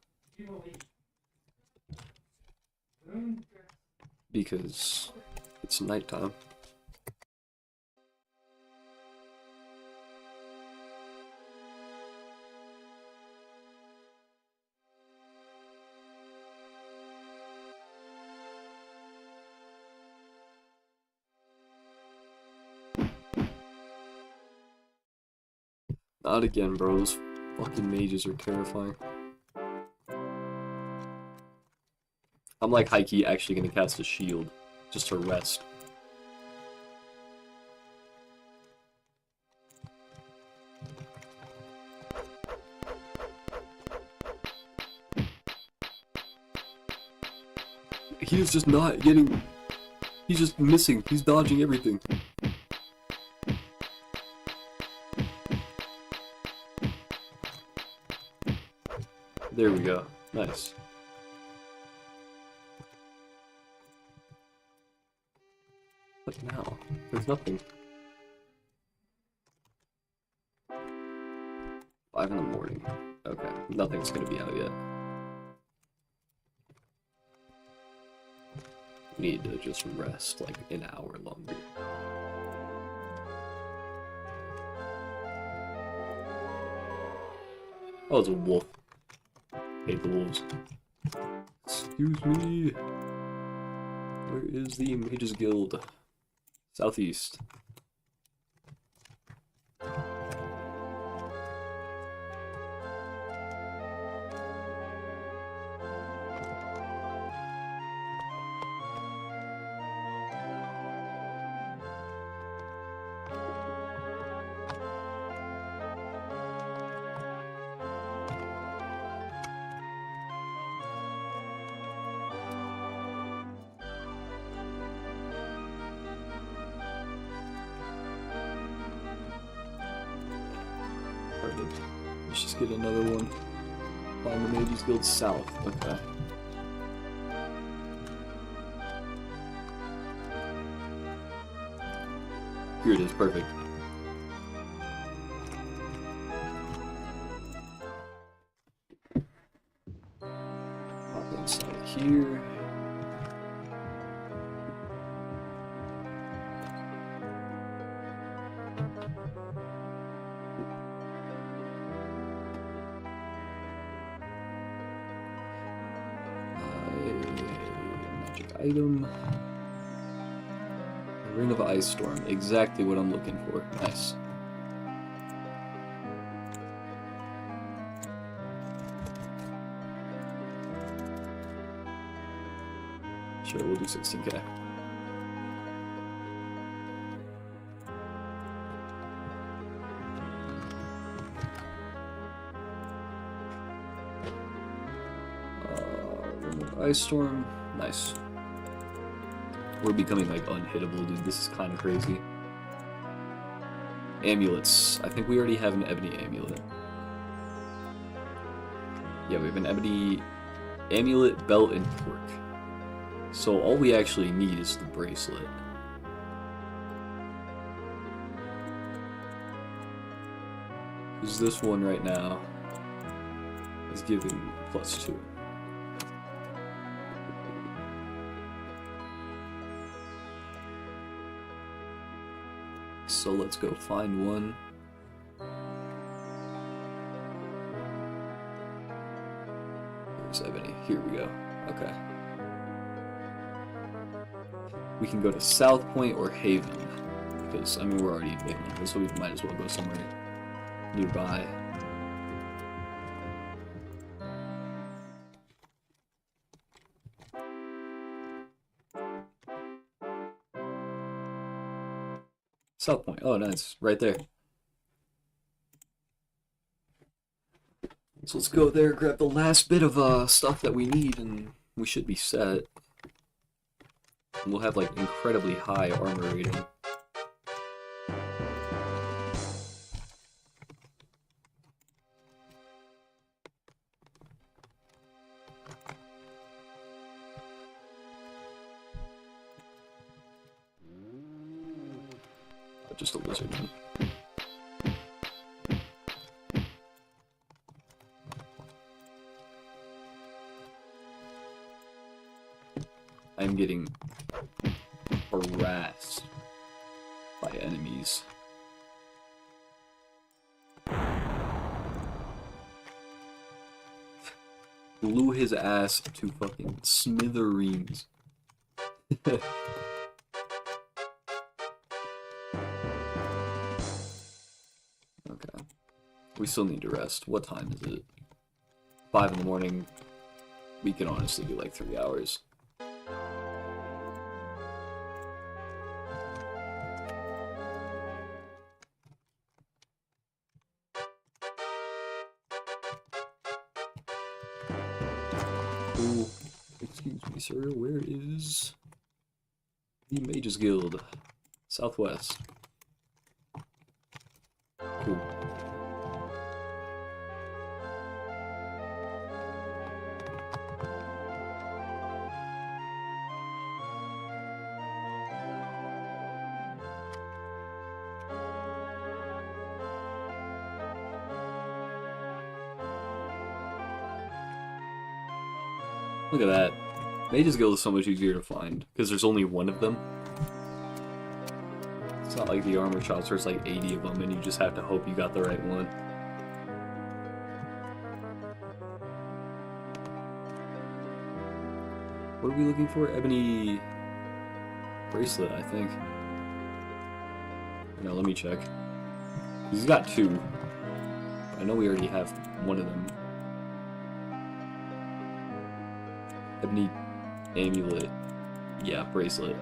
Because it's nighttime. Not again, bro. Those fucking mages are terrifying. I'm like high-key actually gonna cast a shield just to rest. He is just not getting... He's just missing. He's dodging everything. There we go. Nice. What now? There's nothing. 5 in the morning. Okay, nothing's gonna be out yet. We need to just rest like an hour longer. Oh, it's a wolf. Hate the wolves. Excuse me. Where is the Mages Guild? Southeast. started. Let's just get another one. Find the Mages Guild South. Okay. Here it is, perfect. Pop inside here. Magic item. Ring of Ice Storm, exactly what I'm looking for. Nice. Sure, we'll do 16k. Ring of Ice Storm, nice. We're becoming, like, unhittable, dude. This is kind of crazy. Amulets. I think we already have an Ebony Amulet. Yeah, we have an Ebony Amulet, Belt, and Torque. So all we actually need is the bracelet. Because this one right now is giving +2. So let's go find one. Where's Ebony? Here we go. Okay. We can go to South Point or Haven. Because, I mean, we're already in Haven, so we might as well go somewhere nearby. South Point. Oh, nice. Right there. So let's go there, grab the last bit of stuff that we need, and we should be set. And we'll have, like, incredibly high armor rating. Just a lizard. I'm getting harassed by enemies. Blew his ass to fucking smithereens. Okay. We still need to rest. What time is it? 5 in the morning. We can honestly do like 3 hours. Ooh. Excuse me, sir. Where is the Mages Guild? Southwest. Cool. Look at that. Mages Guild is so much easier to find, because there's only one of them. It's not like the armor shops where it's like 80 of them and you just have to hope you got the right one. What are we looking for? Ebony bracelet, I think. No, let me check. He's got 2. I know we already have one of them. Ebony amulet. Yeah, bracelet.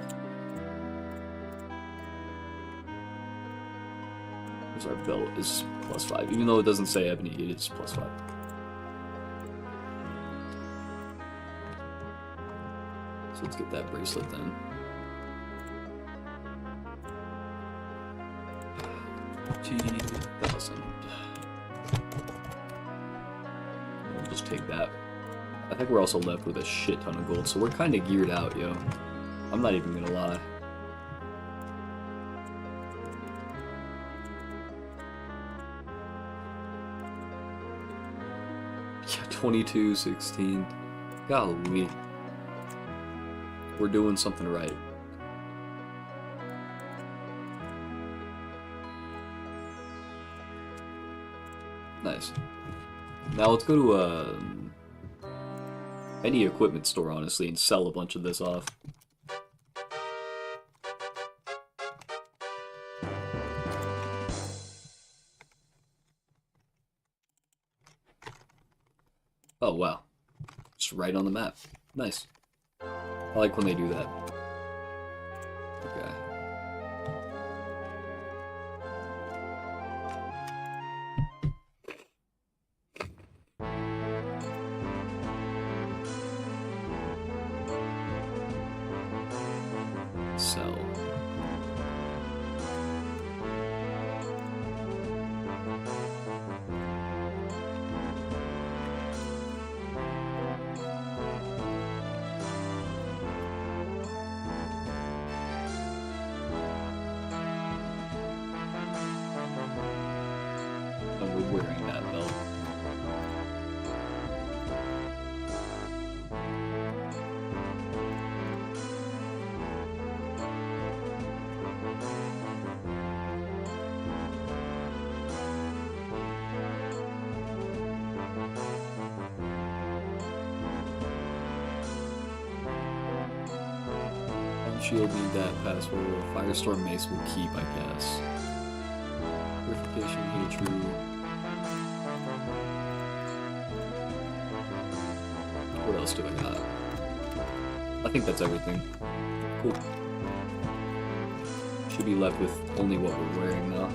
Because our belt is +5. Even though it doesn't say ebony, it is +5. So let's get that bracelet then. $20,000. take that. I think we're also left with a shit ton of gold, so we're kind of geared out, yo. I'm not even gonna lie. Yeah, 22, 16. Golly. We're doing something right. Nice. Now let's go to any equipment store, honestly, and sell a bunch of this off. Oh, wow. Just right on the map. Nice. I like when they do that. Okay. Sell. And we're wearing that belt. Shield need that password. Firestorm Mace will keep, I guess. Purification, hey, true. What else do I got? I think that's everything. Cool. Should be left with only what we're wearing now.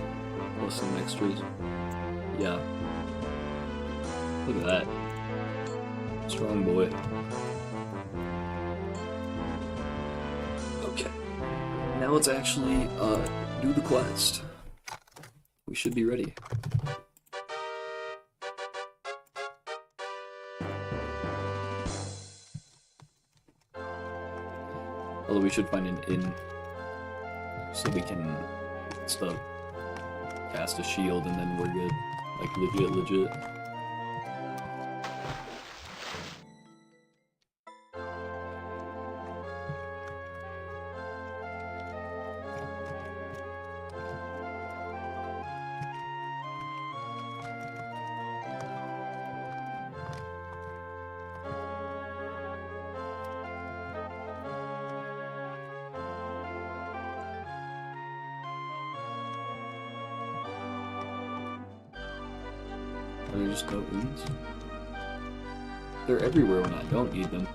Plus some extras. Yeah. Look at that. Strong boy. Okay. Now let's actually do the quest. We should be ready. Although we should find an inn so we can stuff, cast a shield, and then we're good. Like legit. Are there just no inns? They're everywhere when I don't need them.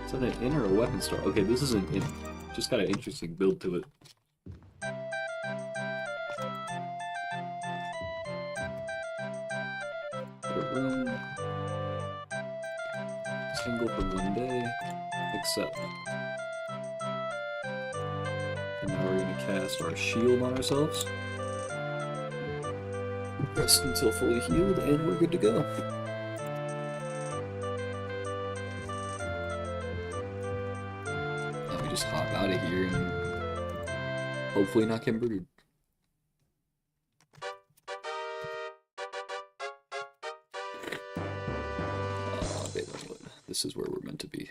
Is that an inn or a weapon store? Okay, this is an inn. Just got an interesting build to it. Room. Single for one day. Accept. And now we're gonna cast our shield on ourselves. Rest until fully healed, and we're good to go. Now we just hop out of here and hopefully not get murdered. This is where we're meant to be.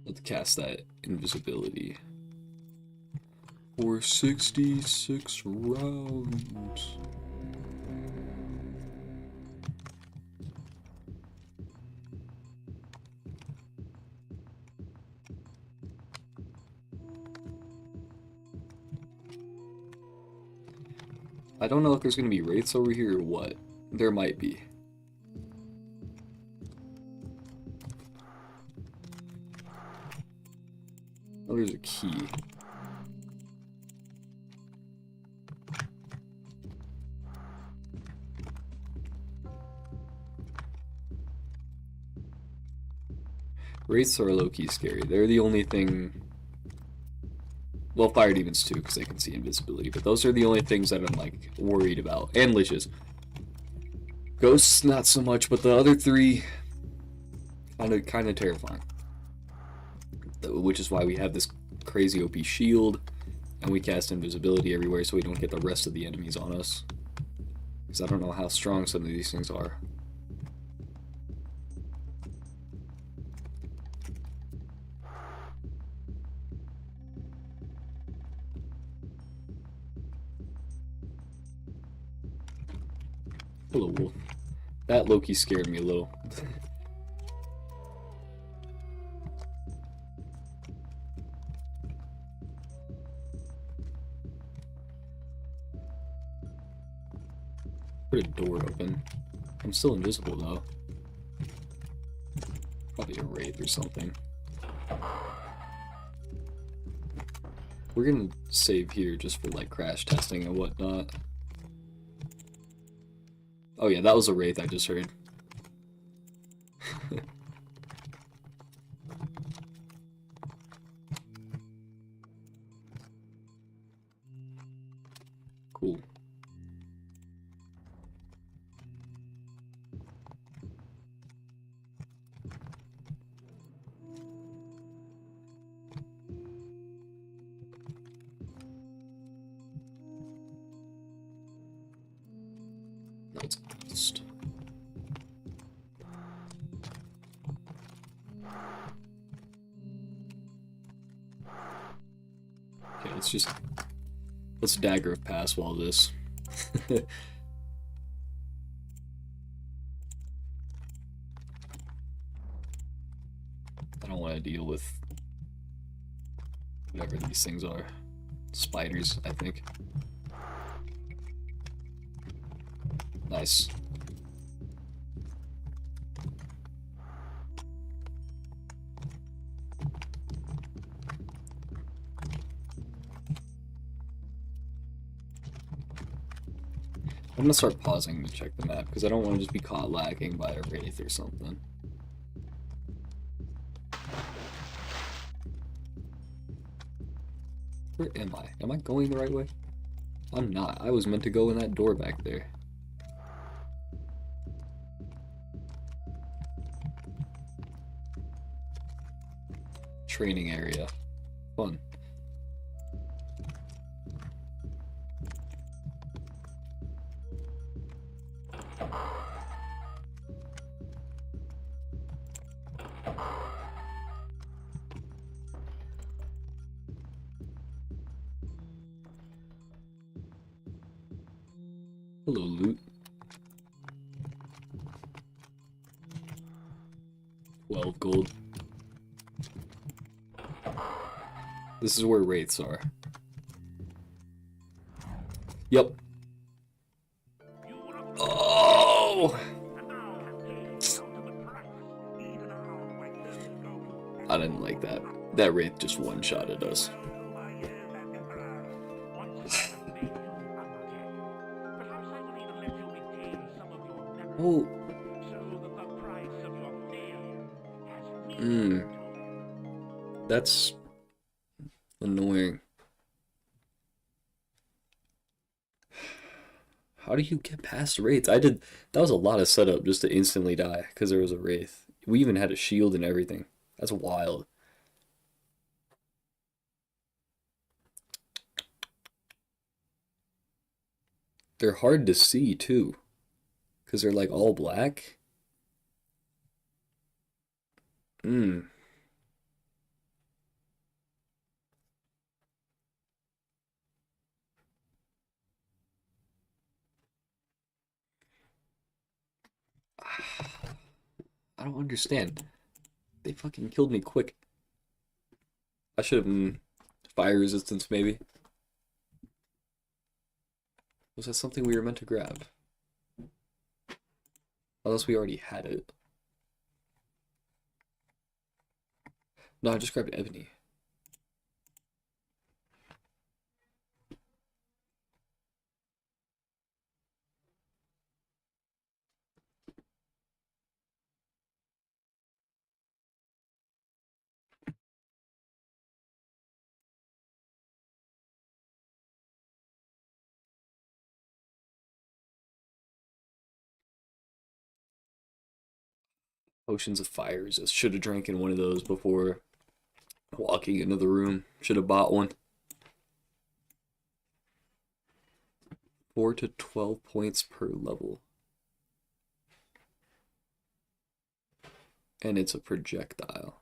Let's cast that invisibility for 66 rounds. I don't know if there's going to be wraiths over here or what. There might be. Oh, there's a key. Wraiths are low-key scary. They're the only thing... Well, fire demons too, because they can see invisibility. But those are the only things that I'm, like, worried about. And liches. Ghosts, not so much, but the other three... Kind of terrifying. Which is why we have this crazy OP shield. And we cast invisibility everywhere so we don't get the rest of the enemies on us. Because I don't know how strong some of these things are. Hello, wolf. That Loki scared me a little. Put a door open. I'm still invisible though. Probably a wraith or something. We're gonna save here just for like crash testing and whatnot. Oh yeah, that was a wraith I just heard. Cool. That's just... Okay, let's dagger of pass while this. I don't want to deal with whatever these things are. Spiders, I think. Nice. I'm gonna start pausing to check the map because I don't want to just be caught lagging by a wraith or something. Where am I? Am I going the right way? I'm not. I was meant to go in that door back there. Training area. Fun. Hello, loot. 12 gold. This is where wraiths are. Yep. Oh! I didn't like that. That wraith just one-shotted us. Oh. That's annoying. How do you get past wraiths? That was a lot of setup just to instantly die because there was a wraith. We even had a shield and everything. That's wild. They're hard to see too. Because they're like all black. I don't understand. They fucking killed me quick. I should have fire resistance maybe. Was that something we were meant to grab? Unless we already had it. No, I just grabbed ebony. Potions of fire resist. Should have drank in one of those before walking into the room. Should have bought one. 4 to 12 points per level. And it's a projectile.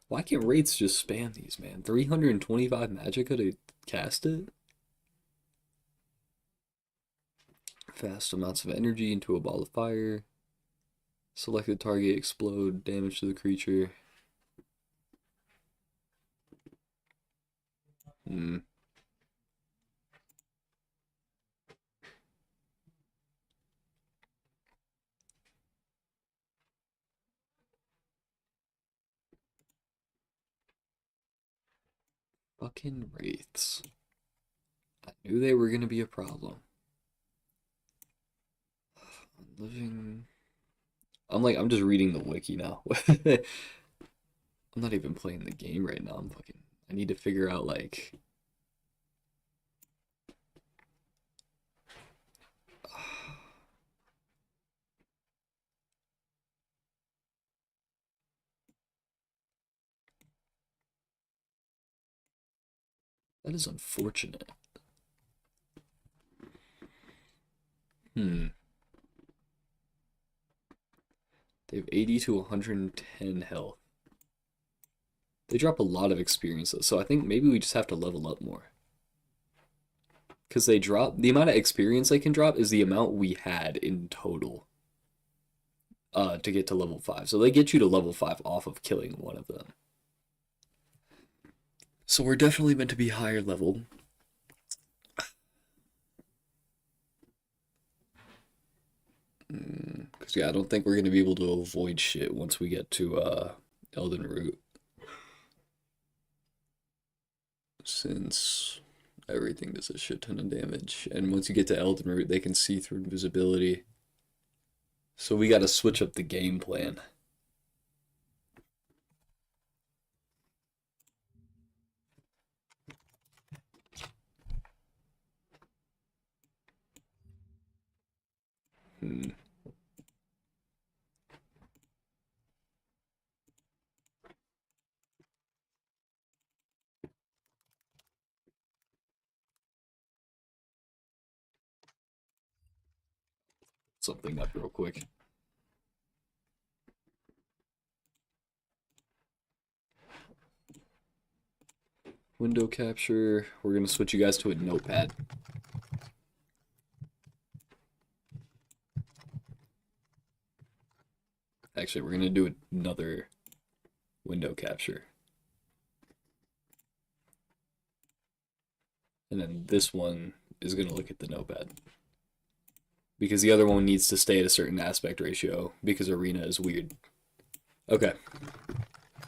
Why can't Wraiths just spam these, man? 325 magicka to cast it? Fast amounts of energy into a ball of fire. Selected target, explode, damage to the creature. Fucking Wraiths. I knew they were gonna be a problem. Living. I'm just reading the wiki now. I'm not even playing the game right now. I need to figure out like. That is unfortunate. They have 80 to 110 health. They drop a lot of experience, so I think maybe we just have to level up more. Because they drop, the amount of experience they can drop is the amount we had in total to get to level 5. So they get you to level 5 off of killing one of them. So we're definitely meant to be higher level. Because, yeah, I don't think we're going to be able to avoid shit once we get to Elden Root. Since everything does a shit ton of damage. And once you get to Elden Root, they can see through invisibility. So we got to switch up the game plan. Something up real quick. Window capture. We're going to switch you guys to a notepad. Actually, we're going to do another window capture. And then this one is going to look at the notepad. Because the other one needs to stay at a certain aspect ratio because Arena is weird. Okay.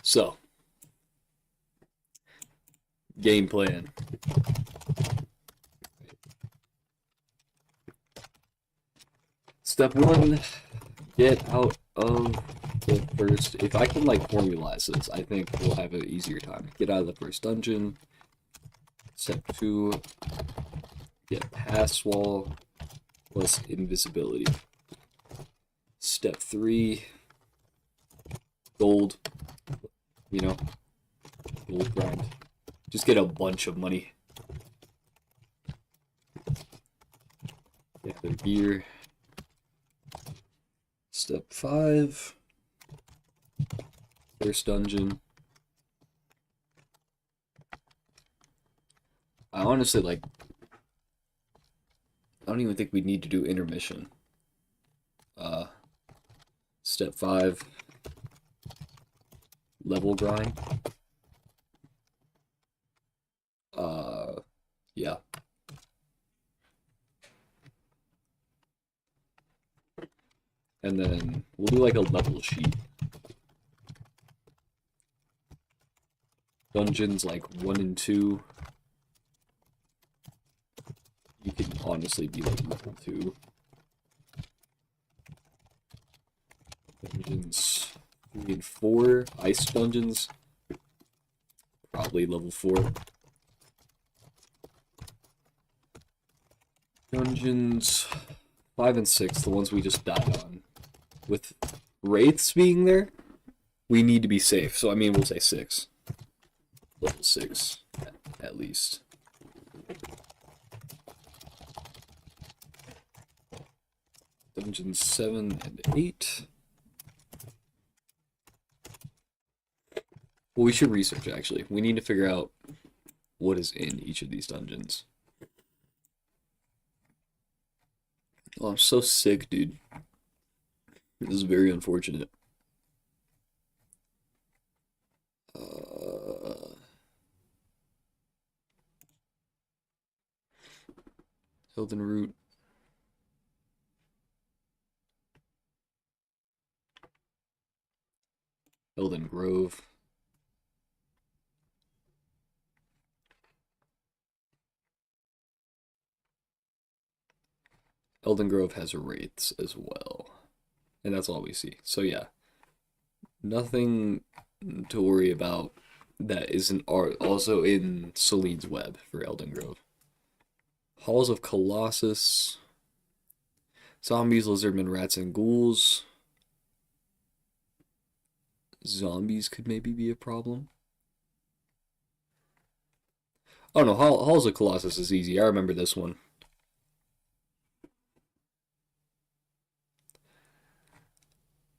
So. Game plan. Step 1, get out of the first... If I can, like, formalize this, I think we'll have an easier time. Get out of the first dungeon. Step 2, get pass wall plus invisibility. Step 3, gold. You know, gold grind. Just get a bunch of money. Gather gear. Step 5, first dungeon. I honestly, like, I don't even think we need to do intermission. Step 5, level grind. Yeah. And then we'll do like a level sheet. Dungeons like 1 and 2. You can honestly be like level 2. Dungeons 3 and 4. Ice dungeons. Probably level 4. Dungeons 5 and 6, the ones we just died on. With wraiths being there, we need to be safe. So, I mean, we'll say 6. Level 6, at least. Dungeons 7 and 8. Well, we should research, actually. We need to figure out what is in each of these dungeons. Oh, I'm so sick, dude. This is very unfortunate. Hilden Root. Hilden Grove. Elden Grove has wraiths as well. And that's all we see. So yeah. Nothing to worry about that isn't also in Celine's web for Elden Grove. Halls of Colossus. Zombies, lizardmen, rats, and ghouls. Zombies could maybe be a problem. Oh no, Halls of Colossus is easy. I remember this one.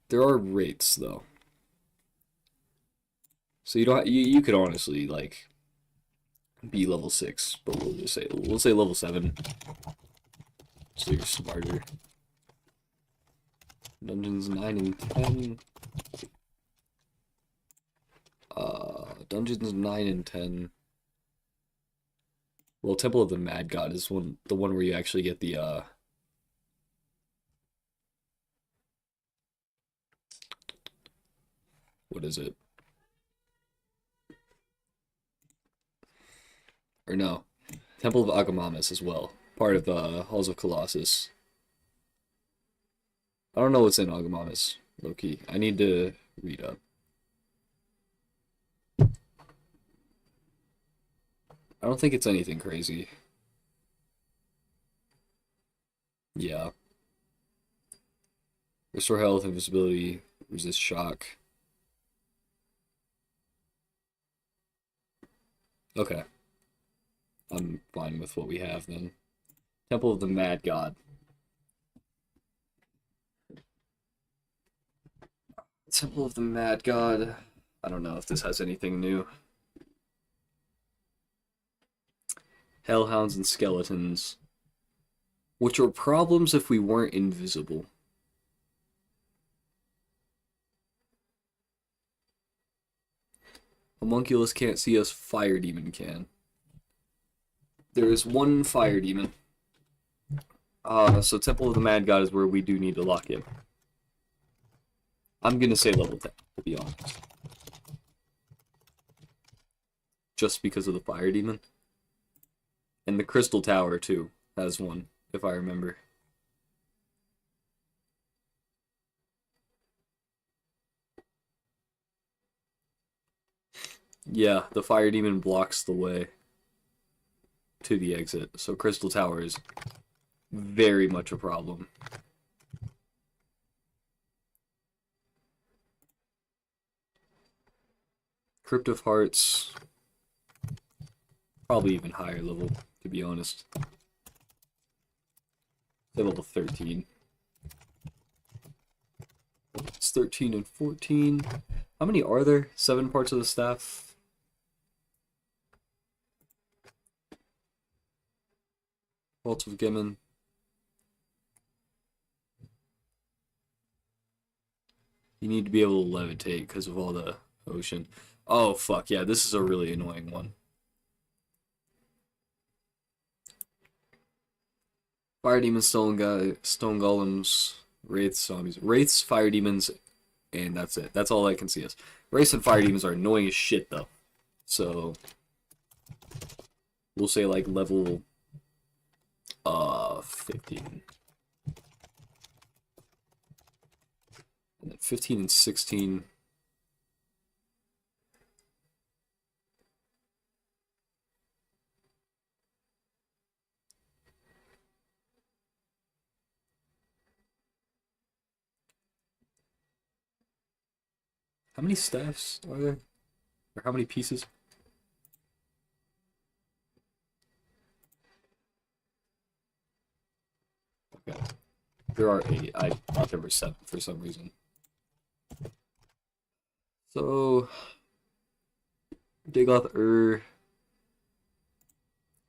There are wraiths though. So you could honestly like be level 6, but we'll say level 7. So you're smarter. Dungeons 9 and 10. Dungeons 9 and 10. Well, Temple of the Mad God is the one where you actually get the what is it? Or no, Temple of Agamamus as well, part of Halls of Colossus. I don't know what's in Agamamus, low-key. I need to read up. I don't think it's anything crazy. Yeah. Restore health, invisibility, resist shock. Okay. I'm fine with what we have then. Temple of the Mad God. Temple of the Mad God. I don't know if this has anything new. Hellhounds and skeletons. Which are problems if we weren't invisible. Homunculus can't see us, Fire Demon can. There is one Fire Demon. So Temple of the Mad God is where we do need to lock in. I'm gonna say level 10, to be honest. Just because of the Fire Demon. And the Crystal Tower, too, has one, if I remember. Yeah, the Fire Demon blocks the way to the exit, so Crystal Tower is very much a problem. Crypt of Hearts, probably even higher level, to be honest. Say level 13. It's 13 and 14. How many are there? 7 parts of the staff. Vault of Gemin. You need to be able to levitate because of all the ocean. Oh, fuck, yeah, this is a really annoying one. Fire Demons, Stone Golems, Wraiths, Zombies. Wraiths, Fire Demons, and that's it. That's all I can see us. Wraiths and Fire Demons are annoying as shit, though. So, we'll say, like, level 15. And then 15 and 16. How many staffs are there? Or how many pieces? Okay. There are 8. I thought there were 7 for some reason. So, Dagoth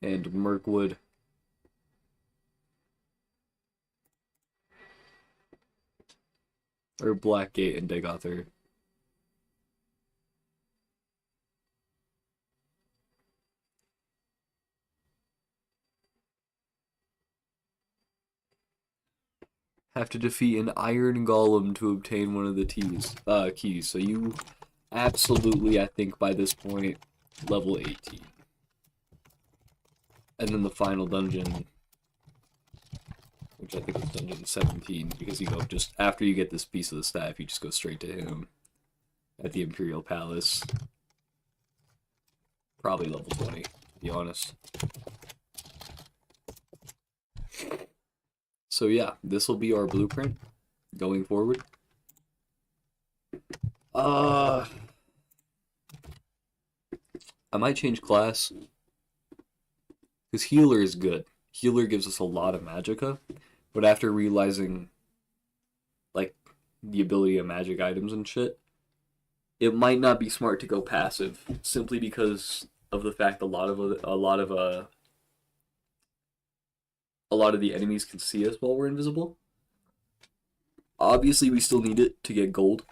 and Mirkwood. Or Blackgate and Dagoth have to defeat an iron golem to obtain one of the keys. So you absolutely, I think by this point, level 18. And then the final dungeon, which I think is dungeon 17, because you go just after you get this piece of the staff, you just go straight to him at the Imperial Palace. Probably level 20, to be honest. So yeah, this will be our blueprint going forward. I might change class, because healer is good. Healer gives us a lot of magicka, but after realizing like the ability of magic items and shit, it might not be smart to go passive simply because of the fact a lot of the enemies can see us while we're invisible. Obviously, we still need it to get gold.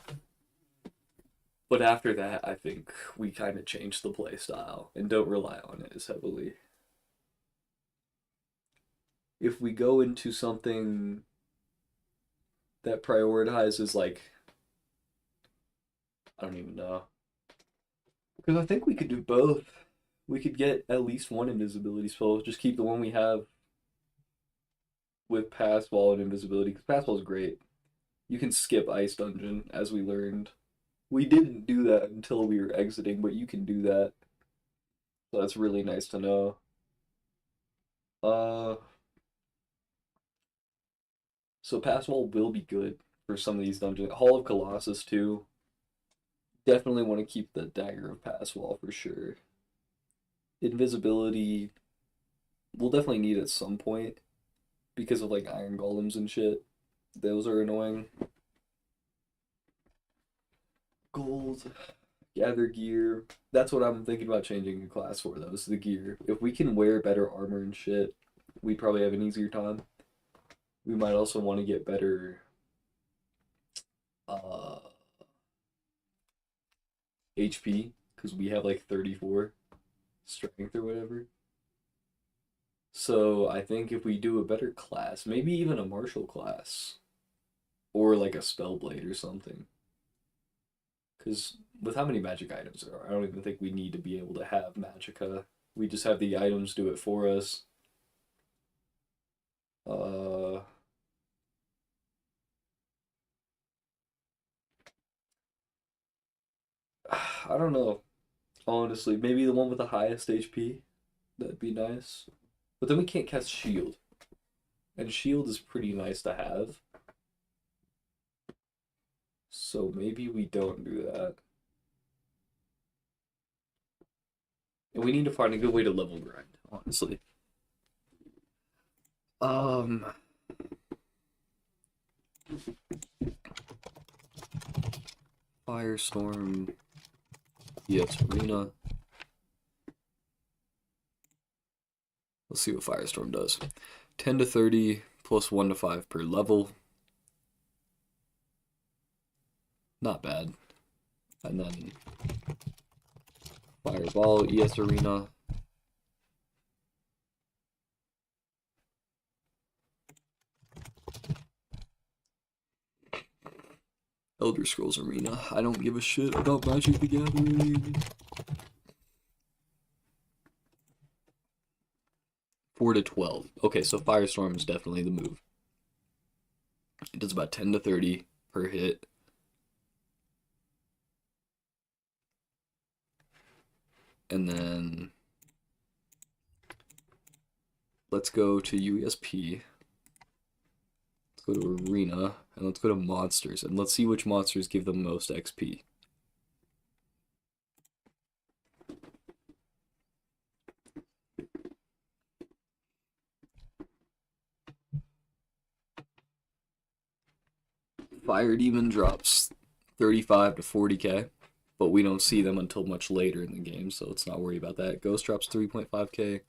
But after that, I think we kind of change the playstyle and don't rely on it as heavily. If we go into something that prioritizes, like, I don't even know. Because I think we could do both. We could get at least one invisibility spell, just keep the one we have with Pass Wall and invisibility, because Pass Wall is great. You can skip Ice Dungeon, as we learned. We didn't do that until we were exiting, but you can do that. So that's really nice to know. So Pass Wall will be good for some of these dungeons. Hall of Colossus too. Definitely want to keep the Dagger of Pass Wall for sure. Invisibility we'll definitely need at some point because of like iron golems and shit. Those are annoying. Gold, gather gear. That's what I'm thinking about changing the class for though, is the gear. If we can wear better armor and shit, we probably have an easier time. We might also want to get better HP, because we have like 34 strength or whatever. So I think if we do a better class, maybe even a martial class, or like a spellblade or something. Because with how many magic items there are, I don't even think we need to be able to have magicka. We just have the items do it for us. I don't know. Honestly, maybe the one with the highest HP. That'd be nice. But then we can't cast shield. And shield is pretty nice to have. So maybe we don't do that. And we need to find a good way to level grind, honestly. Firestorm. Yes, Arena. Let's see what Firestorm does. 10 to 30 plus 1 to 5 per level. Not bad. And then Fireball, ES Arena. Elder Scrolls Arena. I don't give a shit about Magic the Gathering. 4 to 12. Okay, so Firestorm is definitely the move. It does about 10 to 30 per hit. And then let's go to UESP. Let's go to Arena, and let's go to Monsters, and let's see which monsters give the most XP. Fire Demon drops 35 to 40k, but we don't see them until much later in the game, so let's not worry about that. Ghost drops 3.5k.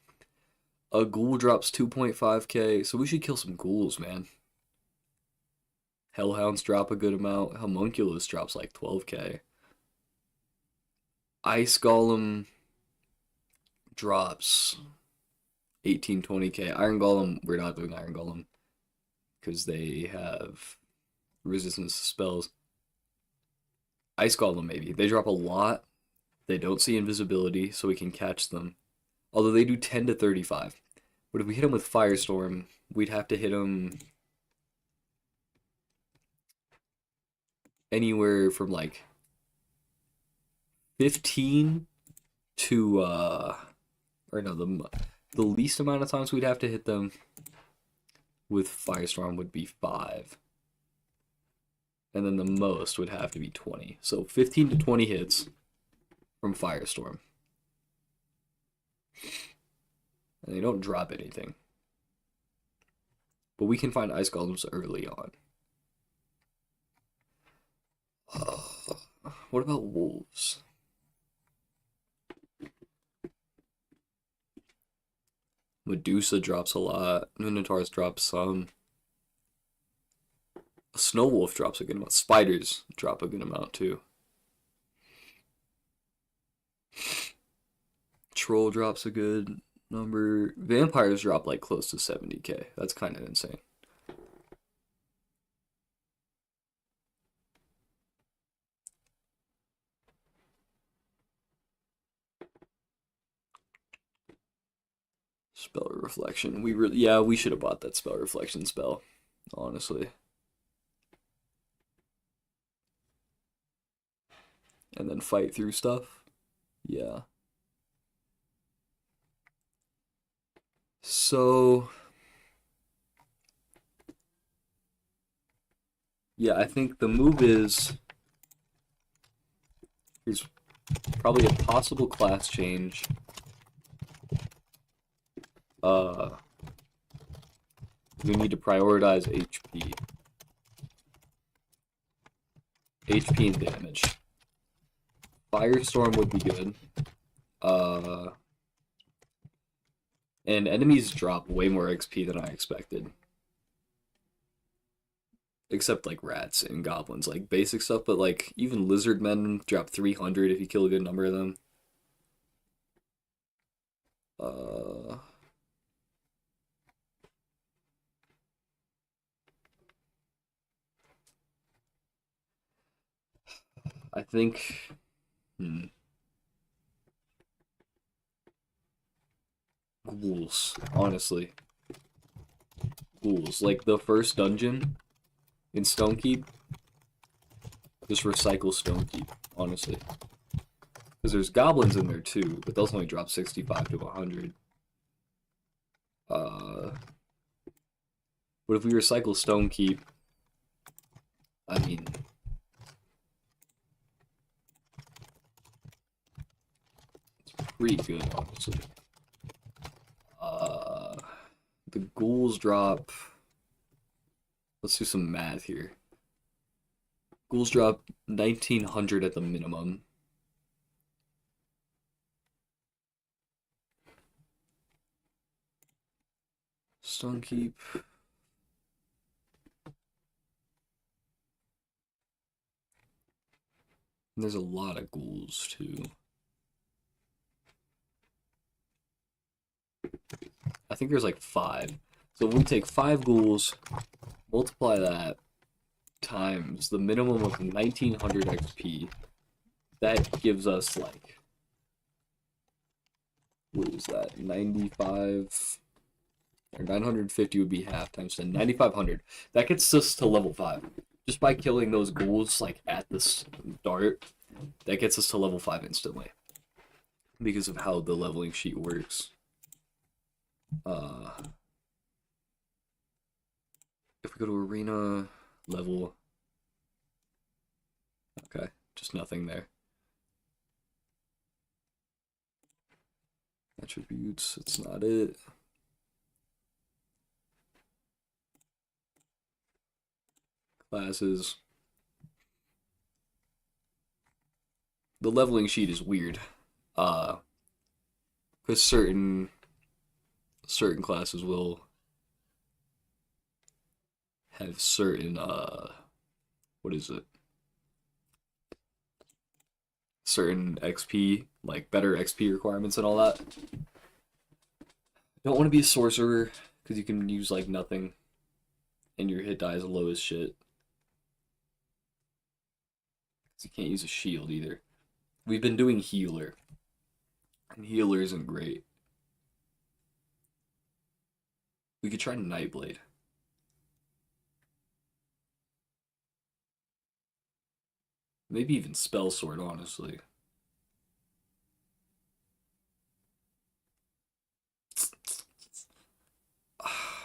A Ghoul drops 2.5k, so we should kill some ghouls, man. Hellhounds drop a good amount. Homunculus drops like 12k. Ice Golem drops 18-20k. Iron Golem, we're not doing Iron Golem because they have resistance to spells. Ice Golem, maybe. They drop a lot. They don't see invisibility, so we can catch them. Although they do 10 to 35. But if we hit them with Firestorm, we'd have to hit them anywhere from like 15 to or no, the least amount of times we'd have to hit them with Firestorm would be 5. And then the most would have to be 20. So 15 to 20 hits from Firestorm. And they don't drop anything. But we can find Ice Golems early on. What about wolves? Medusa drops a lot. Minotaurs drop some. A Snow Wolf drops a good amount. Spiders drop a good amount too. Troll drops a good number. Vampires drop like close to 70k. That's kind of insane. Spell Reflection. We should have bought that Spell Reflection spell, honestly. And then fight through stuff. Yeah. So yeah, I think the move is here's probably a possible class change. We need to prioritize HP. HP and damage. Firestorm would be good. And enemies drop way more XP than I expected. Except like rats and goblins, like basic stuff, but like even lizard men drop 300 if you kill a good number of them. I think ghouls, honestly. Ghouls. Like the first dungeon in Stonekeep. Just recycle Stonekeep, honestly. Because there's goblins in there too, but those only drop 65 to 100. But if we recycle Stonekeep, I mean, it's pretty good, honestly. The ghouls drop. Let's do some math here. Ghouls drop 1900 at the minimum. Stonekeep. And there's a lot of ghouls too. I think there's like 5. So if we take 5 ghouls, multiply that times the minimum of 1900 XP, that gives us like, what is that, 95, or 950 would be half times 10, 9500. That gets us to level 5. Just by killing those ghouls like at the start, that gets us to level 5 instantly. Because of how the leveling sheet works. If we go to arena level, okay, just nothing there. Attributes, it's not it. Classes. the leveling sheet is weird. Because certain classes will have certain what is it? Certain XP, like better XP requirements and all that. Don't want to be a sorcerer because you can use like nothing, and your hit die is low as shit. You can't use a shield either. We've been doing healer, and healer isn't great. We could try Nightblade. Maybe even Spell Sword, honestly.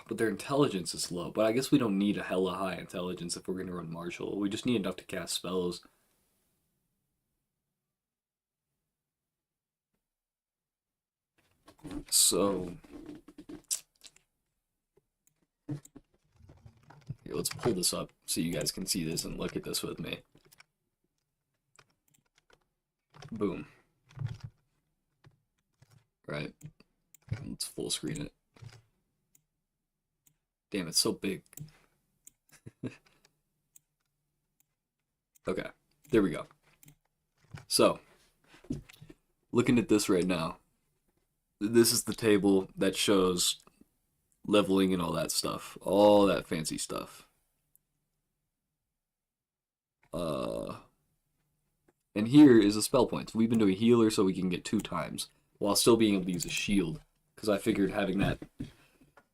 But their intelligence is low. But I guess we don't need a hella high intelligence if we're going to run Martial. We just need enough to cast spells. So, here, let's pull this up so you guys can see this and look at this with me. Boom. Right. Let's full screen it. Damn, it's so big. Okay, there we go. So, looking at this right now, this is the table that shows leveling and all that stuff. All that fancy stuff. And here is the spell points. We've been doing healer so we can get 2 times, while still being able to use a shield. Because I figured having that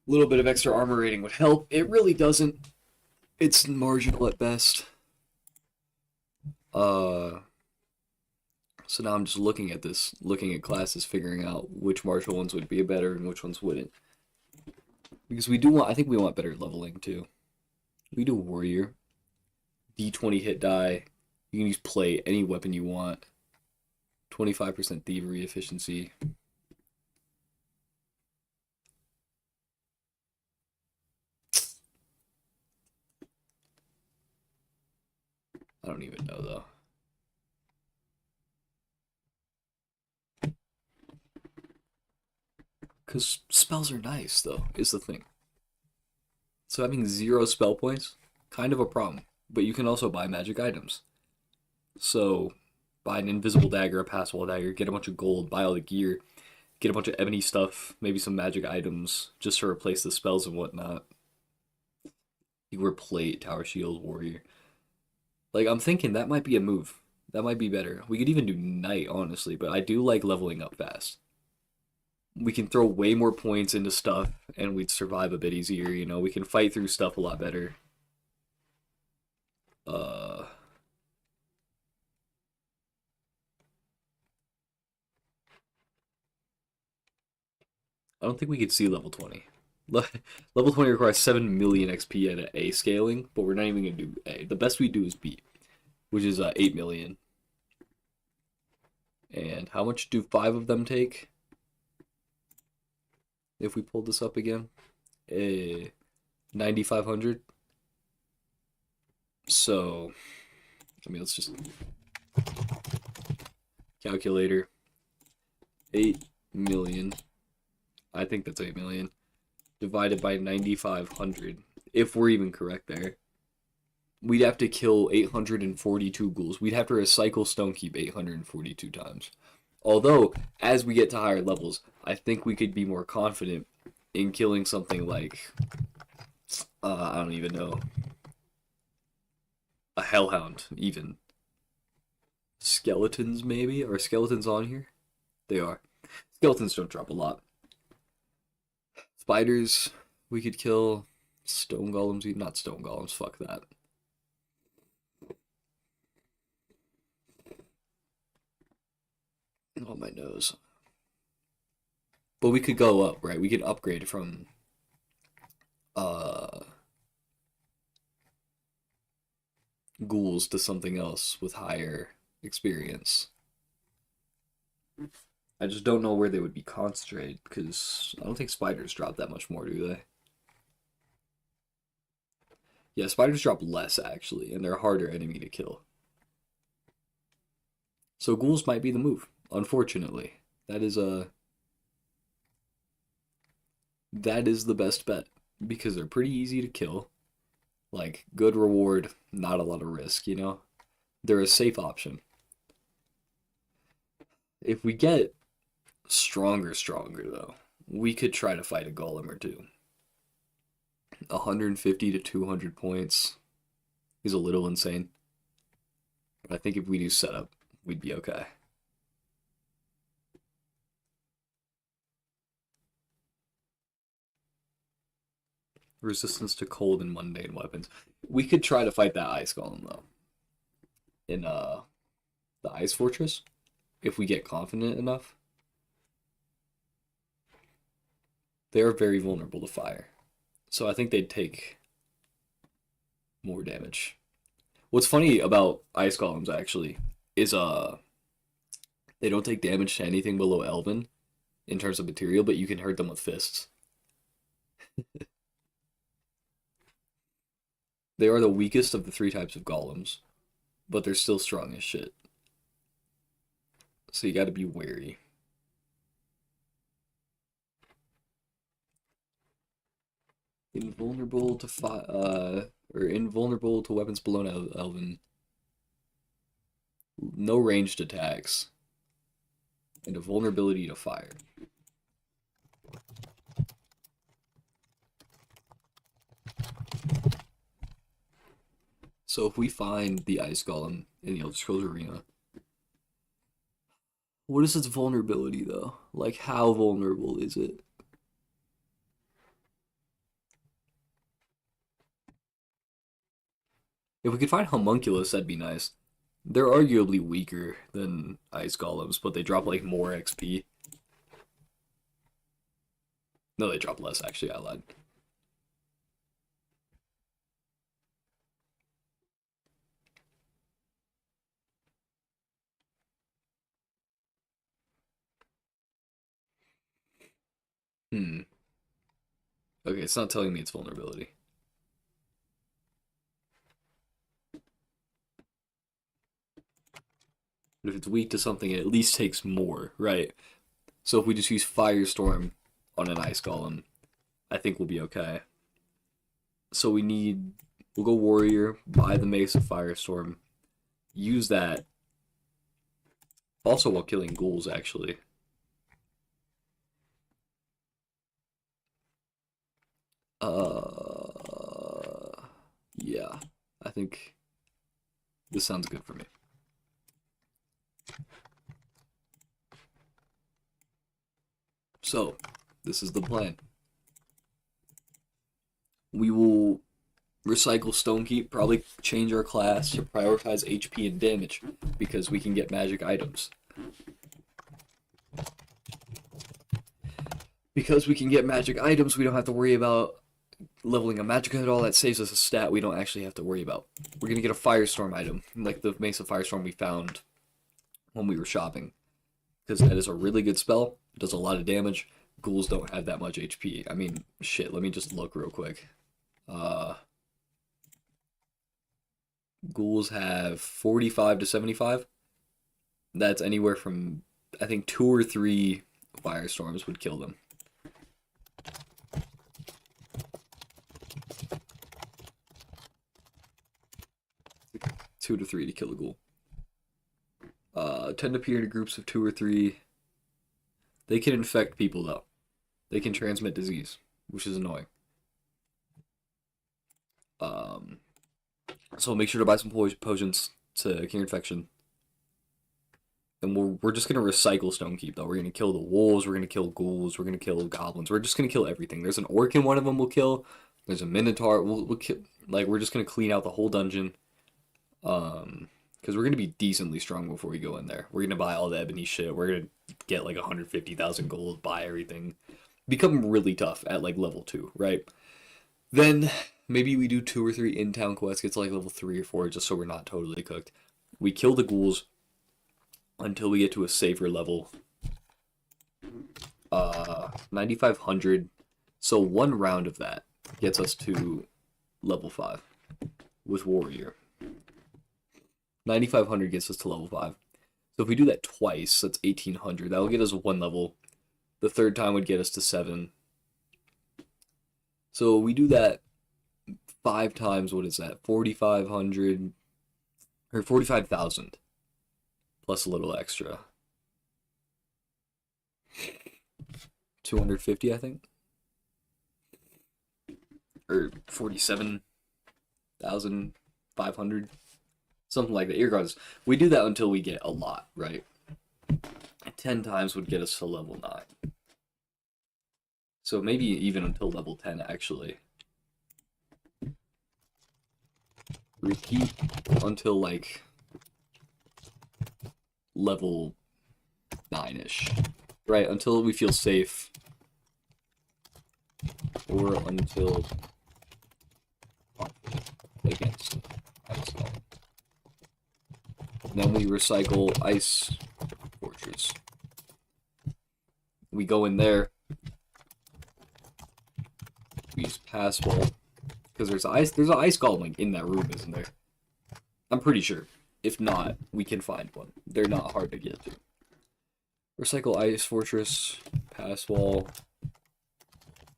little bit of extra armor rating would help. It really doesn't. It's marginal at best. So now I'm just looking at this, looking at classes, figuring out which martial ones would be better and which ones wouldn't. Because we do want, I think we want better leveling too. We do warrior. D20 hit die. You can use plate, any weapon you want. 25% thievery efficiency. I don't even know though. Because spells are nice though, is the thing. So having 0 spell points, kind of a problem. But you can also buy magic items. So buy an invisible dagger, a pass wall dagger, get a bunch of gold, buy all the gear, get a bunch of ebony stuff, maybe some magic items, just to replace the spells and whatnot. You wear plate, tower shield, warrior. Like, I'm thinking that might be a move. That might be better. We could even do knight, honestly, but I do like leveling up fast. We can throw way more points into stuff, and we'd survive a bit easier, you know? We can fight through stuff a lot better. I don't think we could see level 20. Level 20 requires 7 million XP at A scaling, but we're not even going to do A. The best we do is B, which is 8 million. And how much do 5 of them take? If we pull this up again, 9,500. So, I mean, let's just calculator. 8 million. I think that's 8 million. Divided by 9,500. If we're even correct there. We'd have to kill 842 ghouls. We'd have to recycle Stonekeep 842 times. Although, as we get to higher levels, I think we could be more confident in killing something like, I don't even know, a Hellhound, even. Skeletons, maybe? Are skeletons on here? They are. Skeletons don't drop a lot. Spiders, we could kill. Stone golems, not stone golems, fuck that. On my nose. But we could go up, right? We could upgrade from ghouls to something else with higher experience. I just don't know where they would be concentrated, because I don't think spiders drop that much more, do they? Yeah, spiders drop less, actually, and they're a harder enemy to kill. So ghouls might be the move, unfortunately. That is the best bet because they're pretty easy to kill. Like good reward, not a lot of risk, you know? They're a safe option. If we get stronger though, we could try to fight a golem or two. 150 to 200 points is a little insane. But I think if we do setup, we'd be okay. Resistance to cold and mundane weapons. We could try to fight that ice golem though. In the ice fortress, if we get confident enough. They're very vulnerable to fire. So I think they'd take more damage. What's funny about ice golems actually is they don't take damage to anything below Elven in terms of material, but you can hurt them with fists. They are the weakest of the 3 types of golems, but they're still strong as shit. So you gotta be wary. Invulnerable to or invulnerable to weapons below Elven. No ranged attacks. And a vulnerability to fire. So if we find the Ice Golem in the Elder Scrolls Arena, what is its vulnerability though? Like how vulnerable is it? If we could find Homunculus, that'd be nice. They're arguably weaker than Ice Golems, but they drop like more XP. No, they drop less, actually, I lied. Hmm. Okay, it's not telling me its vulnerability. But if it's weak to something, it at least takes more, right? So if we just use Firestorm on an Ice Golem, I think we'll be okay. So we'll go Warrior, buy the Mace of Firestorm, use that, also while killing ghouls, actually. Yeah, I think this sounds good for me. So, this is the plan. We will recycle Stonekeep, probably change our class to prioritize HP and damage, because we can get magic items. Because we can get magic items, we don't have to worry about leveling a magic at all. That saves us a stat we don't actually have to worry about. We're gonna get a Firestorm item, like the Mace of Firestorm we found when we were shopping. Because that is a really good spell. It does a lot of damage. Ghouls don't have that much HP. I mean, shit, let me just look real quick. Ghouls have 45 to 75. That's anywhere from, I think, 2 or 3 Firestorms would kill them. Two to 3 to kill a ghoul. Tend to appear in groups of 2 or 3. They can infect people, though. They can transmit disease, which is annoying. So make sure to buy some potions to cure infection. And we're just gonna recycle Stonekeep, though. We're gonna kill the wolves, we're gonna kill ghouls, we're gonna kill goblins. We're just gonna kill everything. There's an orc in one of them we'll kill. There's a minotaur. We'll kill. Like, we're just gonna clean out the whole dungeon. Because we're gonna be decently strong before we go in there. We're gonna buy all the ebony shit. We're gonna get like 150,000 gold, buy everything, become really tough at like level 2, right? Then maybe we do 2 or 3 in-town quests, get to like level 3 or 4, just so we're not totally cooked. We kill the ghouls until we get to a safer level. 9,500. So 1 round of that gets us to level 5 with Warrior. 9,500 gets us to level 5. So if we do that twice, that's 1800. That will get us 1 level. The third time would get us to 7. So we do that 5 times. What is that? 4,500 or 45,000 plus a little extra. 250, I think, or 47,500, something like that. Regardless, we do that until we get a lot, right? 10 times would get us to level 9. So maybe even until level 10, actually. Repeat until, like, level 9-ish. Right, until we feel safe. Or until against Ice Golem. And then we recycle Ice Fortress. We go in there. We use Pass Wall. Because there's an ice golem like, in that room, isn't there? I'm pretty sure. If not, we can find one. They're not hard to get to. Recycle Ice Fortress, Pass Wall,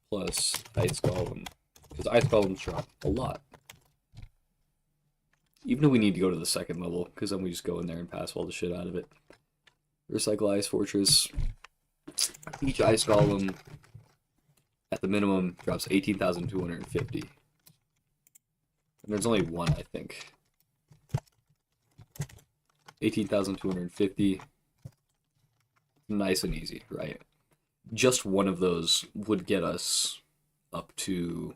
plus Ice Golem. Because Ice Golems drop a lot. Even if we need to go to the second level, because then we just go in there and Pass Wall the shit out of it. Recycle Ice Fortress. Each Ice Golem, at the minimum, drops 18,250. And there's only one, I think. 18,250. Nice and easy, right? Just one of those would get us up to,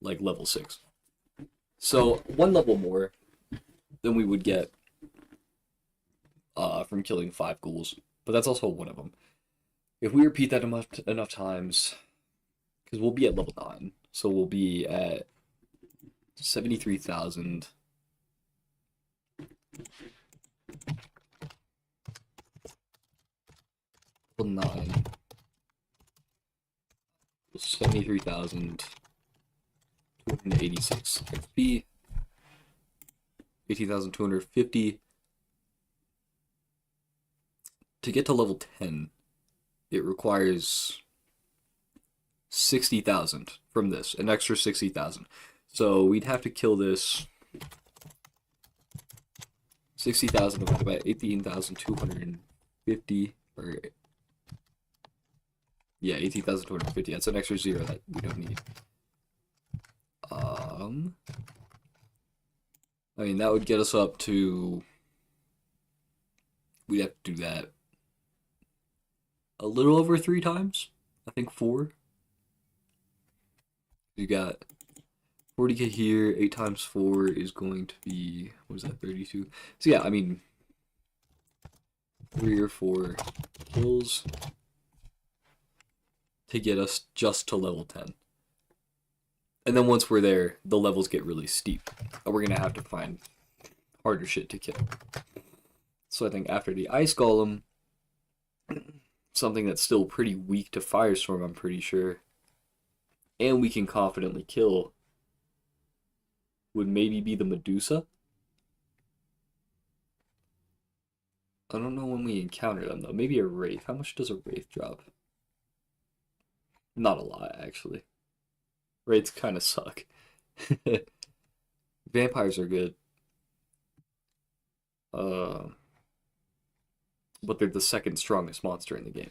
like, level 6. So, 1 level more than we would get from killing 5 ghouls. But that's also one of them. If we repeat that enough times, because we'll be at level 9, so we'll be at 73,000. Level 9. 73,286 XP. 18,250. To get to level 10, it requires 60,000 from this, an extra 60,000. So we'd have to kill this 60,000 divided by 18,250, or yeah, 18,250. That's an extra 0 that we don't need. I mean, that would get us up to, we'd have to do that a little over 3 times. I think 4. You got 40k here, 8 times 4 is going to be, what is that, 32? So yeah, I mean, 3 or 4 kills to get us just to level 10. And then once we're there, the levels get really steep. And we're going to have to find harder shit to kill. So I think after the Ice Golem, something that's still pretty weak to Firestorm, I'm pretty sure, and we can confidently kill, would maybe be the Medusa. I don't know when we encounter them, though. Maybe a Wraith. How much does a Wraith drop? Not a lot, actually. Wraiths kind of suck. Vampires are good. But they're the second strongest monster in the game.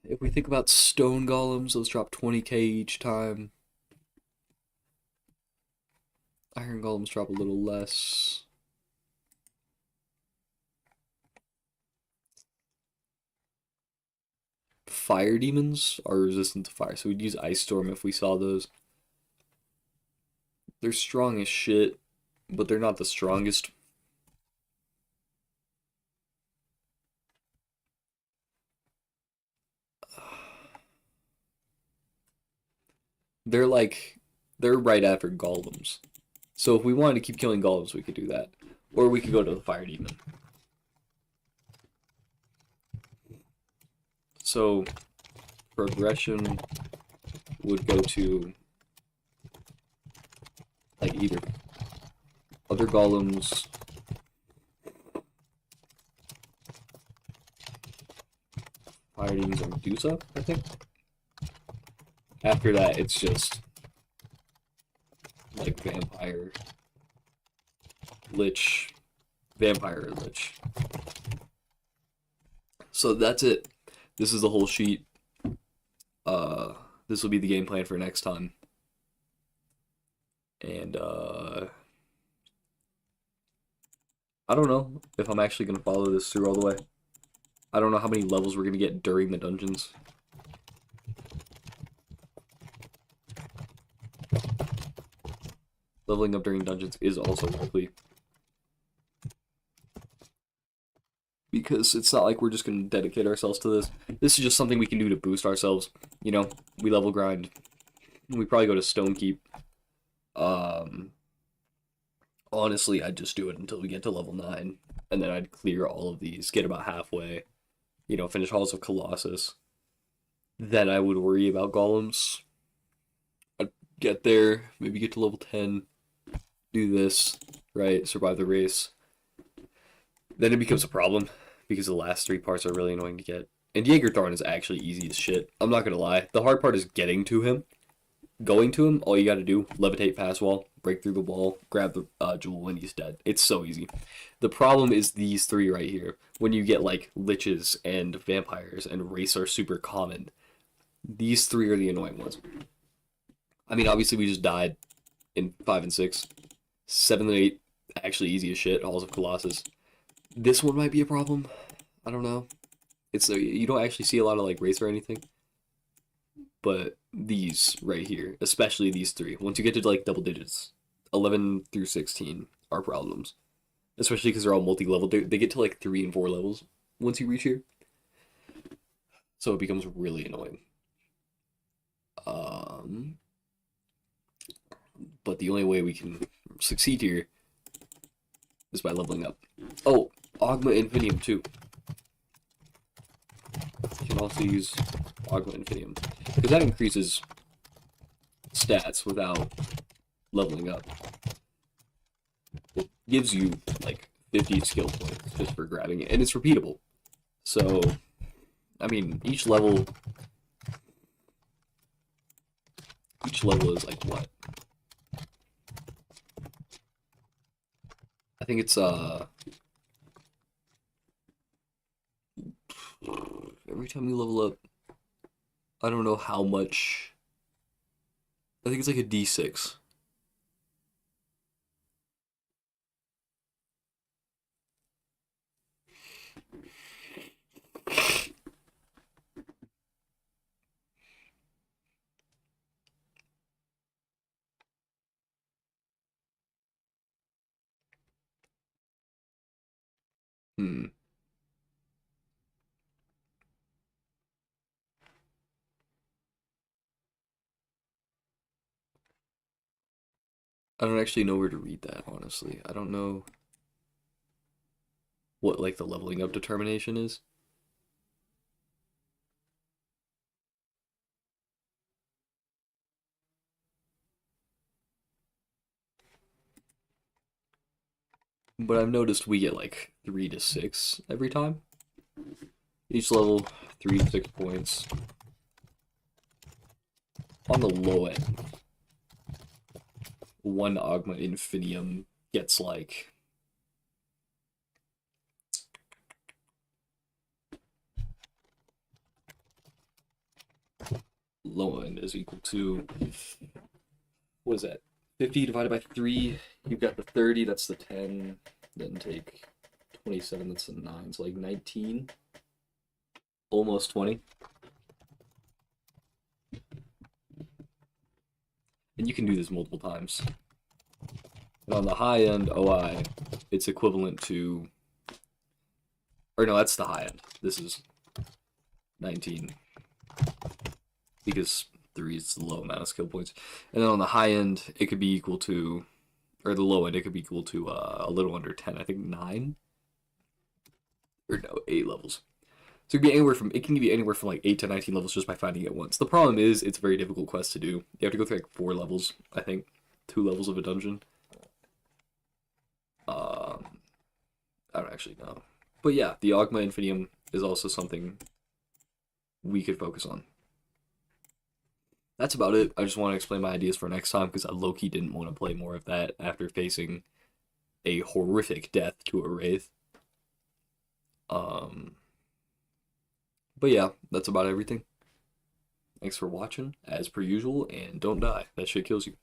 If we think about stone golems, those drop 20k each time. Iron golems drop a little less. Fire demons are resistant to fire, so we'd use Ice Storm if we saw those. They're strong as shit, but they're not the strongest. They're right after golems. So if we wanted to keep killing golems, we could do that. Or we could go to the fire demon. So progression would go to like either other golems Tidings, or Medusa, I think. After that, it's just like Vampire, Lich, Vampire, Lich. So that's it. This is the whole sheet. This will be the game plan for next time. And I don't know if I'm actually gonna follow this through all the way. I don't know how many levels we're gonna get during the dungeons. Leveling up during dungeons is also likely. Because it's not like we're just going to dedicate ourselves to this. This is just something we can do to boost ourselves. You know, we level grind. We probably go to Stonekeep. Honestly, I'd just do it until we get to level 9. And then I'd clear all of these, get about halfway. You know, finish Halls of Colossus. Then I would worry about golems. I'd get there, maybe get to level 10. Do this, right? Survive the race. Then it becomes a problem, because the last 3 parts are really annoying to get. And Jaegerthorn is actually easy as shit. I'm not gonna lie. The hard part is getting to him. Going to him, all you gotta do, levitate past wall, break through the wall, grab the jewel, and he's dead. It's so easy. The problem is these 3 right here. When you get, like, liches and vampires, and race are super common, these 3 are the annoying ones. I mean, obviously we just died in 5 and 6. 7 and 8, actually easy as shit, Halls of Colossus. This one might be a problem. I don't know. It's you don't actually see a lot of like race or anything. But these right here, especially these 3, once you get to like double digits, 11 through 16 are problems. Especially because they're all multi-level. They get to like 3 and 4 levels once you reach here. So it becomes really annoying. But the only way we can succeed here is by leveling up. Oh, Augma Infinium too. You can also use Augma Infinium, because that increases stats without leveling up. It gives you like 50 skill points just for grabbing it, and it's repeatable. So, I mean, each level is like what? I think it's every time you level up, I don't know how much. I think it's like a D6. Hmm. I don't actually know where to read that, honestly. I don't know what like the leveling up determination is. But I've noticed we get like 3 to 6 every time. Each level, 3 to 6 points. On the low end, 1 Augma Infinium gets like low end is equal to, what is that? 50 divided by 3, you've got the 30, that's the 10, then take 27, that's the 9, so like 19, almost 20. And you can do this multiple times. And on the high end OI, it's equivalent to, or no, that's the high end. This is 19. Because 3 is the low amount of skill points. And then on the high end, it could be equal to, or the low end, it could be equal to a little under 10. I think 9? Or no, 8 levels. So it can be anywhere from like 8 to 19 levels just by finding it once. The problem is, it's a very difficult quest to do. You have to go through like 4 levels, I think. 2 levels of a dungeon. I don't actually know. But yeah, the Augma Infinium is also something we could focus on. That's about it. I just want to explain my ideas for next time because I low-key didn't want to play more of that after facing a horrific death to a Wraith. But yeah, that's about everything. Thanks for watching, as per usual, and don't die. That shit kills you.